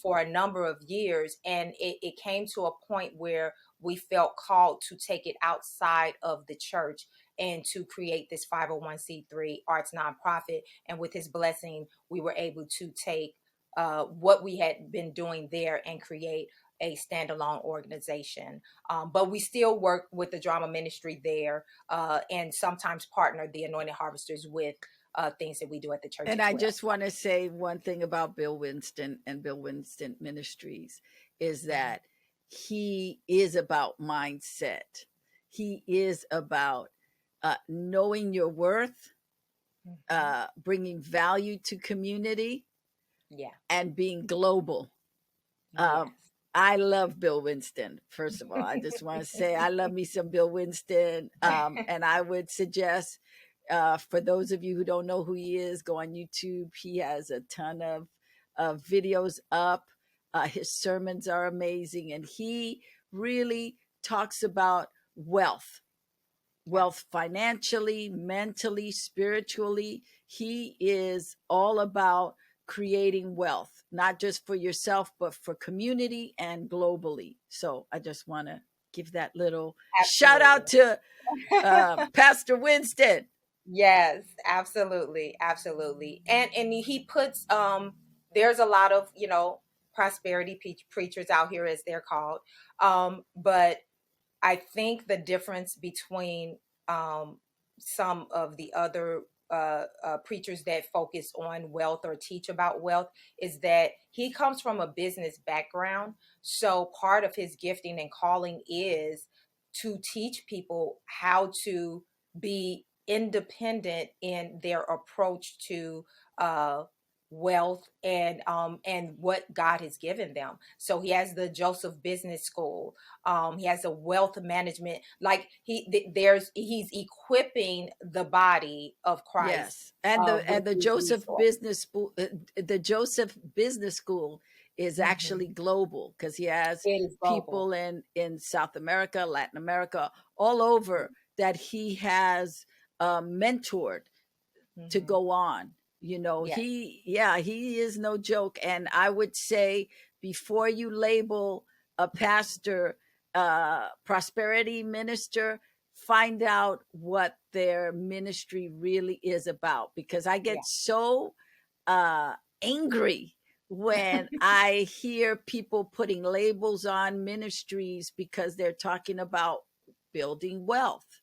for a number of years. And it came to a point where we felt called to take it outside of the church and to create this 501c3 arts nonprofit. And with his blessing, we were able to take what we had been doing there and create a standalone organization. But we still work with the drama ministry there, and sometimes partner the Anointed Harvesters with things that we do at the church
And
as
I
well.
just want to say one thing about Bill Winston and Bill Winston Ministries is that he is about mindset. He is about knowing your worth, bringing value to community,
Yeah.
and being global.
Yes.
I love Bill Winston. First of all, I just want to say I love me some Bill Winston. And I would suggest, for those of you who don't know who he is, go on YouTube. He has a ton of videos up. His sermons are amazing. And he really talks about wealth financially, mentally, spiritually. He is all about creating wealth, not just for yourself, but for community and globally. So I just want to give that little shout out to Pastor Winston.
Yes, absolutely, absolutely. And he puts there's a lot of, prosperity preachers out here, as they're called. But I think the difference between some of the other preachers that focus on wealth or teach about wealth is that he comes from a business background. So part of his gifting and calling is to teach people how to be independent in their approach to wealth and what God has given them. So he has the Joseph Business School. He has a wealth management, like he's equipping the body of Christ.
Yes, and
With
the
these
Joseph
resources.
Business School, is actually
Mhm.
global because he has
It is global.
people in South America, Latin America, all over that he has mentored to
Hmm.
go on.
Yes.
He is no joke. And I would say, before you label a pastor prosperity minister, find out what their ministry really is about, because I
Yeah.
get so uh angry when I hear people putting labels on ministries because they're talking about building wealth.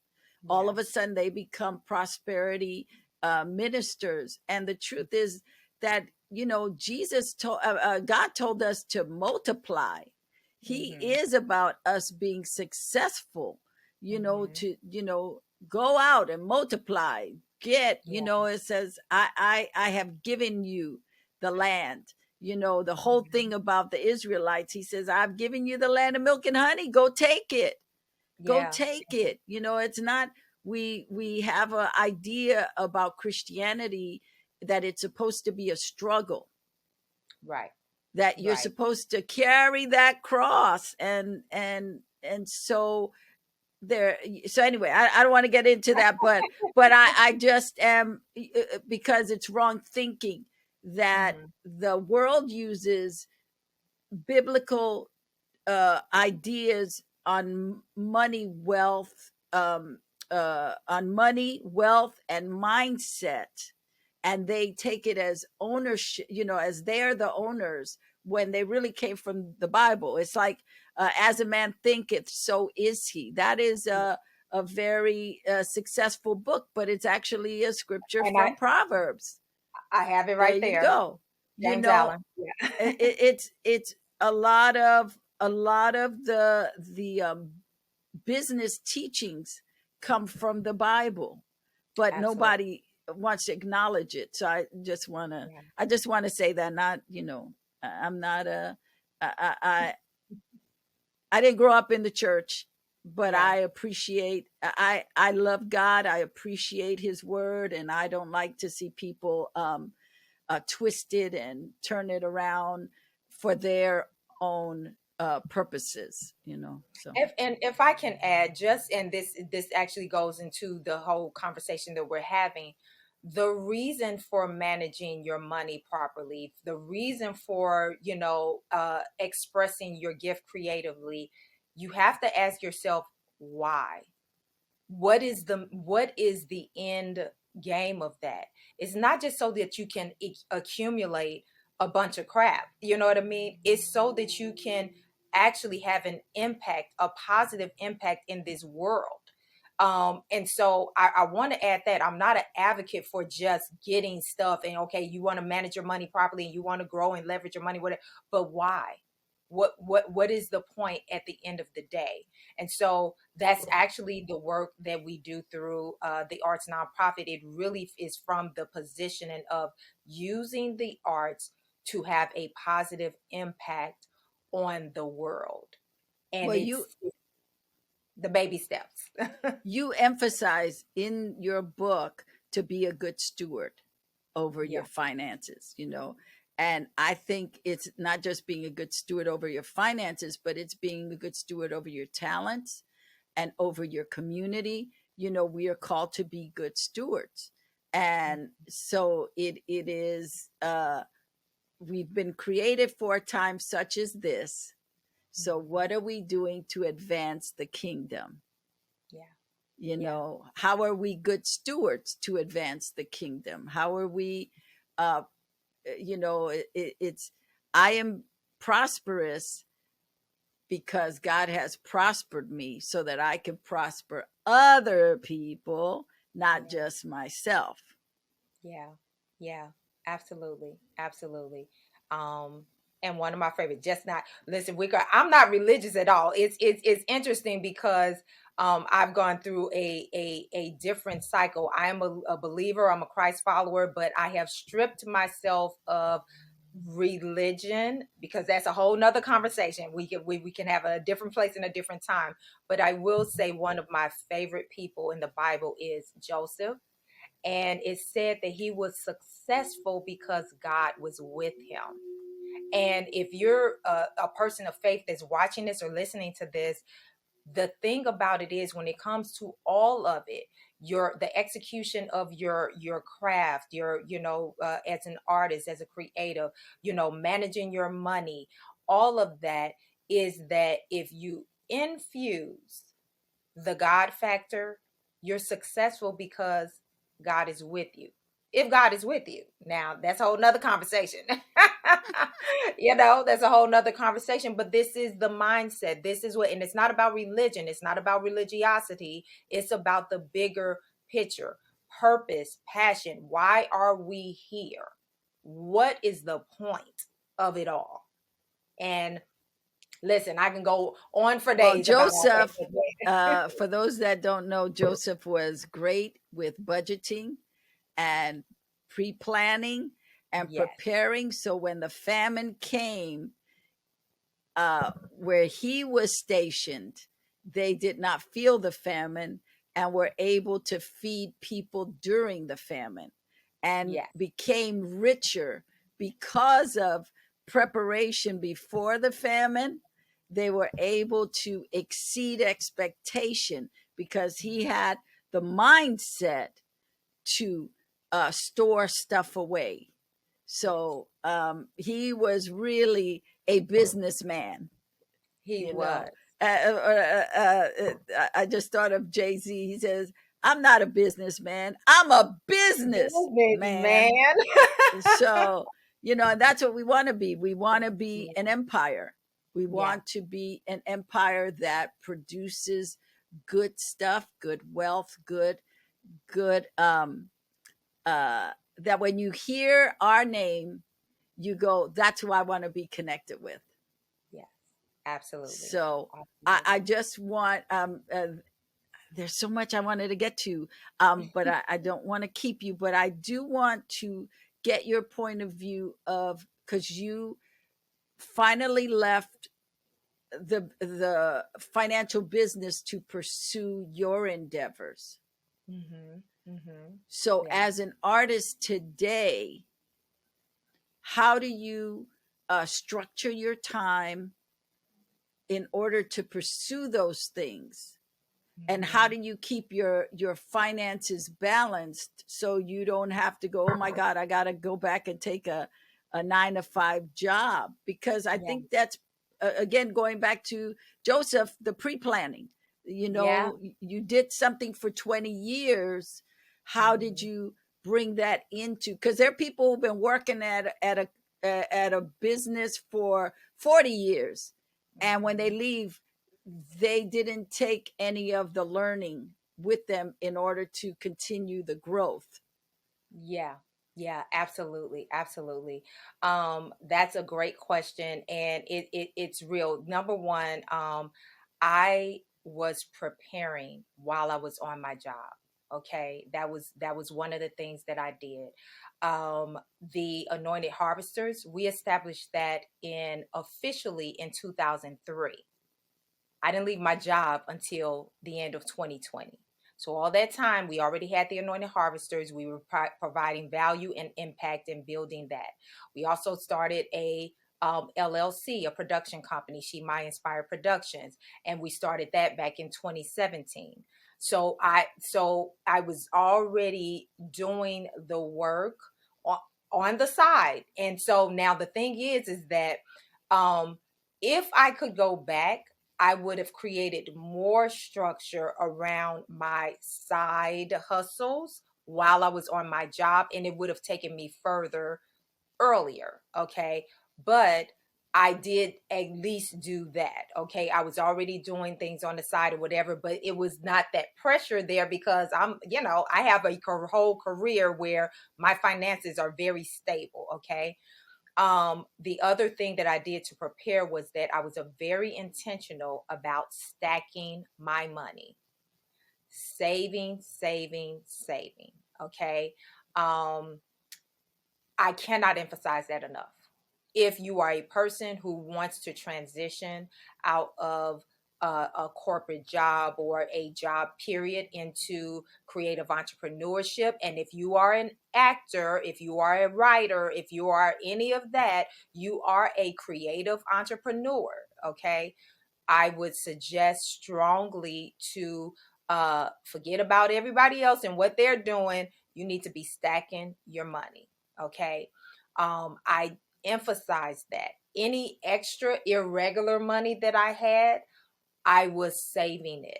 All
Yeah.
of a sudden they become prosperity ministers. And the truth is that, God told us to multiply. He
Hmm.
is about us being successful,
Hmm.
to, go out and multiply.
Yeah.
It says, I have given you the land. The whole thing about the Israelites, he says, I've given you the land of milk and honey. Go take it. Go
Yeah.
take it. It's not, we have an idea about Christianity that it's supposed to be a struggle,
Right.
that you're
Right.
supposed to carry that cross. And so anyway, I don't want to get into that, but I just am, because it's wrong thinking that
Hmm.
the world uses biblical ideas on money, wealth, and mindset and they take it as ownership, as they're the owners, when they really came from the Bible. It's like, as a man thinketh, so is he. That is a very successful book, but it's actually a scripture
And
from Proverbs.
I have it
There
right
you
there.
go. you
James
know
Allen. Yeah.
it's a lot of the business teachings come from the Bible, but
Absolutely.
nobody wants to acknowledge it. So
Yeah.
I just want to say that, not, I'm not I didn't grow up in the church, but
Yeah.
I love God. I appreciate his word, and I don't like to see people twist it and turn it around for their own purposes. So
And if I can add, just and this actually goes into the whole conversation that we're having. The reason for managing your money properly, the reason for expressing your gift creatively, you have to ask yourself why. What is the end game of that? It's not just so that you can accumulate a bunch of crap, you know what I mean? It's so that you can actually have an impact, a positive impact in this world. And so I want to add that I'm not an advocate for just getting stuff and okay, you want to manage your money properly and you want to grow and leverage your money, whatever, but why? What is the point at the end of the day? And so that's actually the work that we do through the arts nonprofit. It really is from the positioning of using the arts to have a positive impact on the world. And
well,
it's the baby steps.
you emphasize in your book to be a good steward over your
Yeah.
finances, and I think it's not just being a good steward over your finances, but it's being a good steward over your talents and over your community. We are called to be good stewards, and so it is, we've been created for a time such as this. So what are we doing to advance the kingdom?
Yeah. Yeah.
How are we good stewards to advance the kingdom? How are we, uh it's, I am prosperous because God has prospered me so that I can prosper other people, not
Yeah.
just myself.
Yeah, yeah, absolutely, absolutely. Um, and one of my favorite, just not listen. I'm not religious at all. It's interesting because I've gone through a different cycle. I am a believer. I'm a Christ follower, but I have stripped myself of religion because that's a whole nother conversation. We can have a different place in a different time. But I will say one of my favorite people in the Bible is Joseph, and it said that he was successful because God was with him. And if you're a person of faith that's watching this or listening to this, the thing about it is when it comes to all of it, the execution of your craft, as an artist, as a creative, managing your money, all of that, is that if you infuse the God factor, you're successful because God is with you. If God is with you, now that's a whole nother conversation. That's a whole nother conversation. But this is the mindset. This is what, and it's not about religion. It's not about religiosity. It's about the bigger picture, purpose, passion. Why are we here? What is the point of it all? And listen, I can go on for
Well,
days about all
Joseph,
that.
for those that don't know, Joseph was great with budgeting and pre-planning and
Yes.
preparing. So when the famine came, where he was stationed, they did not feel the famine and were able to feed people during the famine and
Yes.
became richer because of preparation before the famine. They were able to exceed expectation because he had the mindset to store stuff away.
Yes.
So he was really a businessman.
He
you know
was.
uh, uh, uh, I just thought of Jay-Z. He says, I'm not a businessman. I'm a business man.
Man.
So, and that's what we want to be. We want to be
Yeah.
an empire. We
Yeah.
want to be an empire that produces good stuff, good wealth, good that when you hear our name, you go, that's who I want to be connected with.
Yes. Absolutely.
So I
Absolutely.
just want there's so much I wanted to get to, but I don't want to keep you. But I do want to get your point of view of, because you finally left the financial business to pursue your endeavors.
Mm-hmm. Mm-hmm.
So,
Yeah.
as an artist today, how do you structure your time in order to pursue those things? And how
Mm-hmm.
do you keep your finances balanced so you don't have to go, oh my god, I got to go back and take a 9 to 5 job? Because I
Yeah.
think that's again going back to Joseph, the pre-planning.
Yeah.
You did something for 20 years. How did
Mm-hmm.
you bring that into, because there are people who've been working at a business for 40 years, and when they
Mm-hmm.
leave, they didn't take any of the learning with them in order to continue the growth.
Yeah. Yeah, absolutely. Absolutely. That's a great question. And it's real. Number one, I was preparing while I was on my job. Okay. That was one of the things that I did. The Anointed Harvesters, we established that in officially in 2003. I didn't leave my job until the end of 2020. So all that time, we already had the Anointed Harvesters. We were providing value and impact and building that. We also started a LLC, a production company, She My Inspired Productions, and we started that back in 2017. So I was already doing the work on, on the side, and so now the thing is that um, if I could go back, I would have created more structure around my side hustles while I was on my job, and it would have taken me further earlier. Okay. But I did at least do that. Okay. I was already doing things on the side or whatever, but it was not that pressure there because I have a whole career where my finances are very stable. Okay. The other thing that I did to prepare was that I was a very intentional about stacking my money, saving, saving, saving. Okay. Um, I cannot emphasize that enough. If you are a person who wants to transition out of a corporate job or a job period into creative entrepreneurship, and if you are an actor, if you are a writer, if you are any of that, you are a creative entrepreneur. Okay. I would suggest strongly to forget about everybody else and what they're doing. You need to be stacking your money. Okay. I emphasize that any extra irregular money that I had, I was saving it.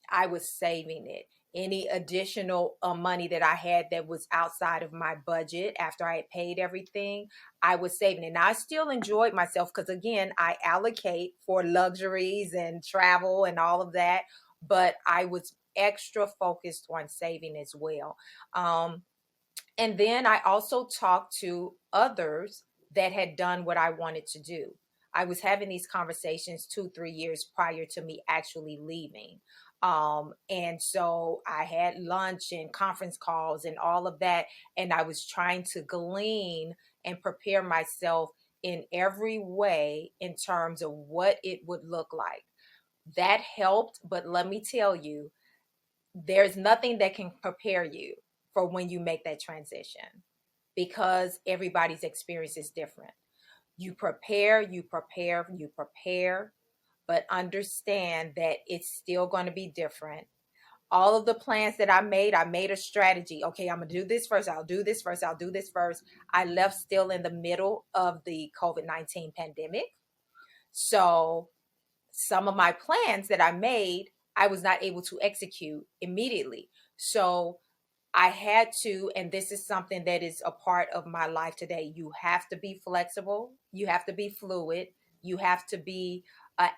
I was saving it. Any additional money that I had that was outside of my budget after I had paid everything, I was saving it. Now, I still enjoyed myself because, again, I allocate for luxuries and travel and all of that, but I was extra focused on saving as well. And then I also talked to others that had done what I wanted to do. I was having these conversations 2, 3 years prior to me actually leaving. And so I had lunch and conference calls and all of that. And I was trying to glean and prepare myself in every way in terms of what it would look like. That helped. But let me tell you, there's nothing that can prepare you for when you make that transition because everybody's experience is different. You prepare, you prepare, you prepare, but understand that it's still going to be different. All of the plans that I made a strategy. Okay, I'm going to do this first. I'll do this first. I'll do this first. I left still in the middle of the COVID-19 pandemic. So some of my plans that I made, I was not able to execute immediately. So I had to, and this is something that is a part of my life today. You have to be flexible. You have to be fluid. You have to be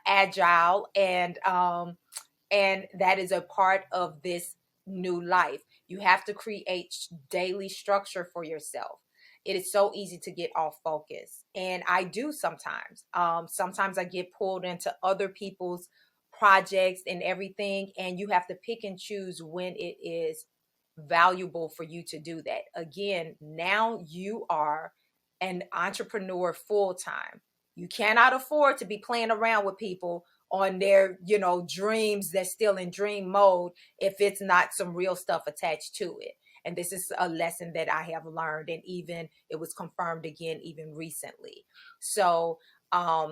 agile, and that is a part of this new life. You have to create daily structure for yourself. It is so easy to get off focus, and I do sometimes. Sometimes I get pulled into other people's projects and everything, and you have to pick and choose when it is valuable for you to do that. Again, now you are an entrepreneur full time. You cannot afford to be playing around with people on their, dreams that's still in dream mode if it's not some real stuff attached to it. And this is a lesson that I have learned, and even it was confirmed again even recently. So I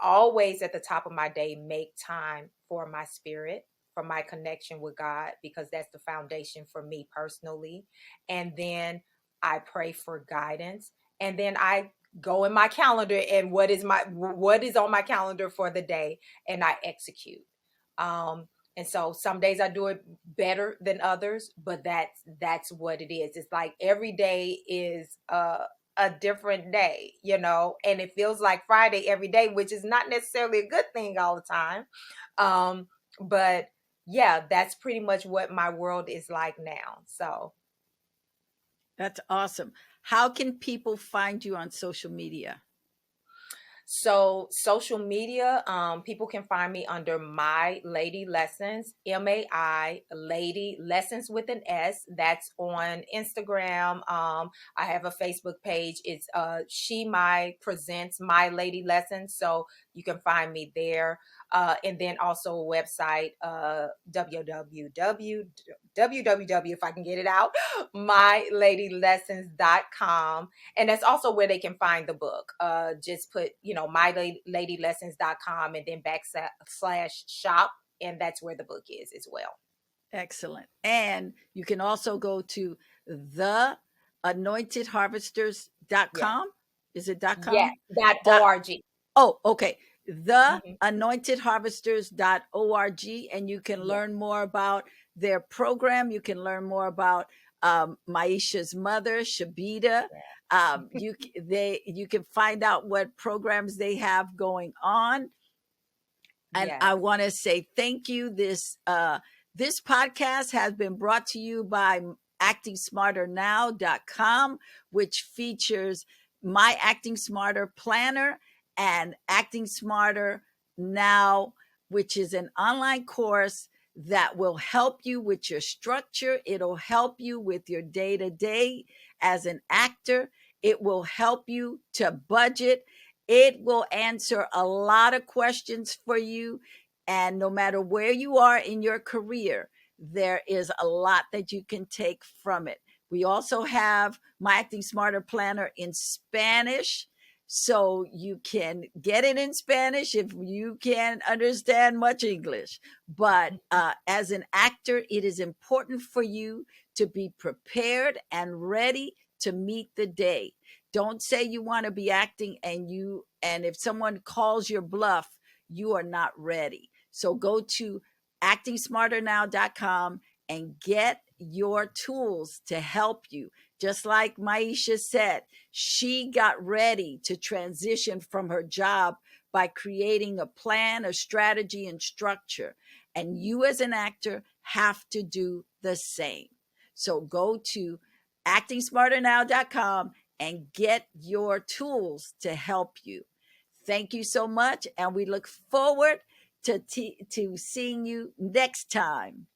always at the top of my day make time for my spirit, for my connection with God, because that's the foundation for me personally. And then I pray for guidance. And then I go in my calendar and what is on my calendar for the day, and I execute. And so some days I do it better than others, but that's what it is. It's like every day is a different day, and it feels like Friday every day, which is not necessarily a good thing all the time. But yeah, that's pretty much what my world is like now. So
That's awesome. How can people find you on social media?
social media, people can find me under My Lady Lessons, MAI Lady Lessons with an S. That's on Instagram. I have a Facebook page. It's She My Presents My Lady Lessons. So you can find me there. And then also a website, www, if I can get it out, myladylessons.com. And that's also where they can find the book. Just put, myladylessons.com and then /shop. And that's where the book is as well.
Excellent. And you can also go to the anointedharvesters.com. Is it .com?
Yeah, .org.
Oh, okay. The
Mhm.
anointedharvesters.org, and you can
Yeah.
learn more about their program. You can learn more about Maisha's mother, Shabita. You can find out what programs they have going on. And
Yes.
I want to say thank you. This podcast has been brought to you by actingsmarternow.com, which features my Acting Smarter planner and Acting Smarter Now, which is an online course that will help you with your structure. It'll help you with your day to day as an actor. It will help you to budget. It will answer a lot of questions for you. And no matter where you are in your career, there is a lot that you can take from it. We also have my Acting Smarter Planner in Spanish. So you can get it in Spanish if you can't understand much English. But as an actor, it is important for you to be prepared and ready to meet the day. Don't say you want to be acting and if someone calls your bluff, you are not ready. So go to actingsmarternow.com and get your tools to help you. Just like Maisha said, she got ready to transition from her job by creating a plan, a strategy, and structure. And you as an actor have to do the same. So go to actingsmarternow.com and get your tools to help you. Thank you so much, and we look forward to seeing you next time.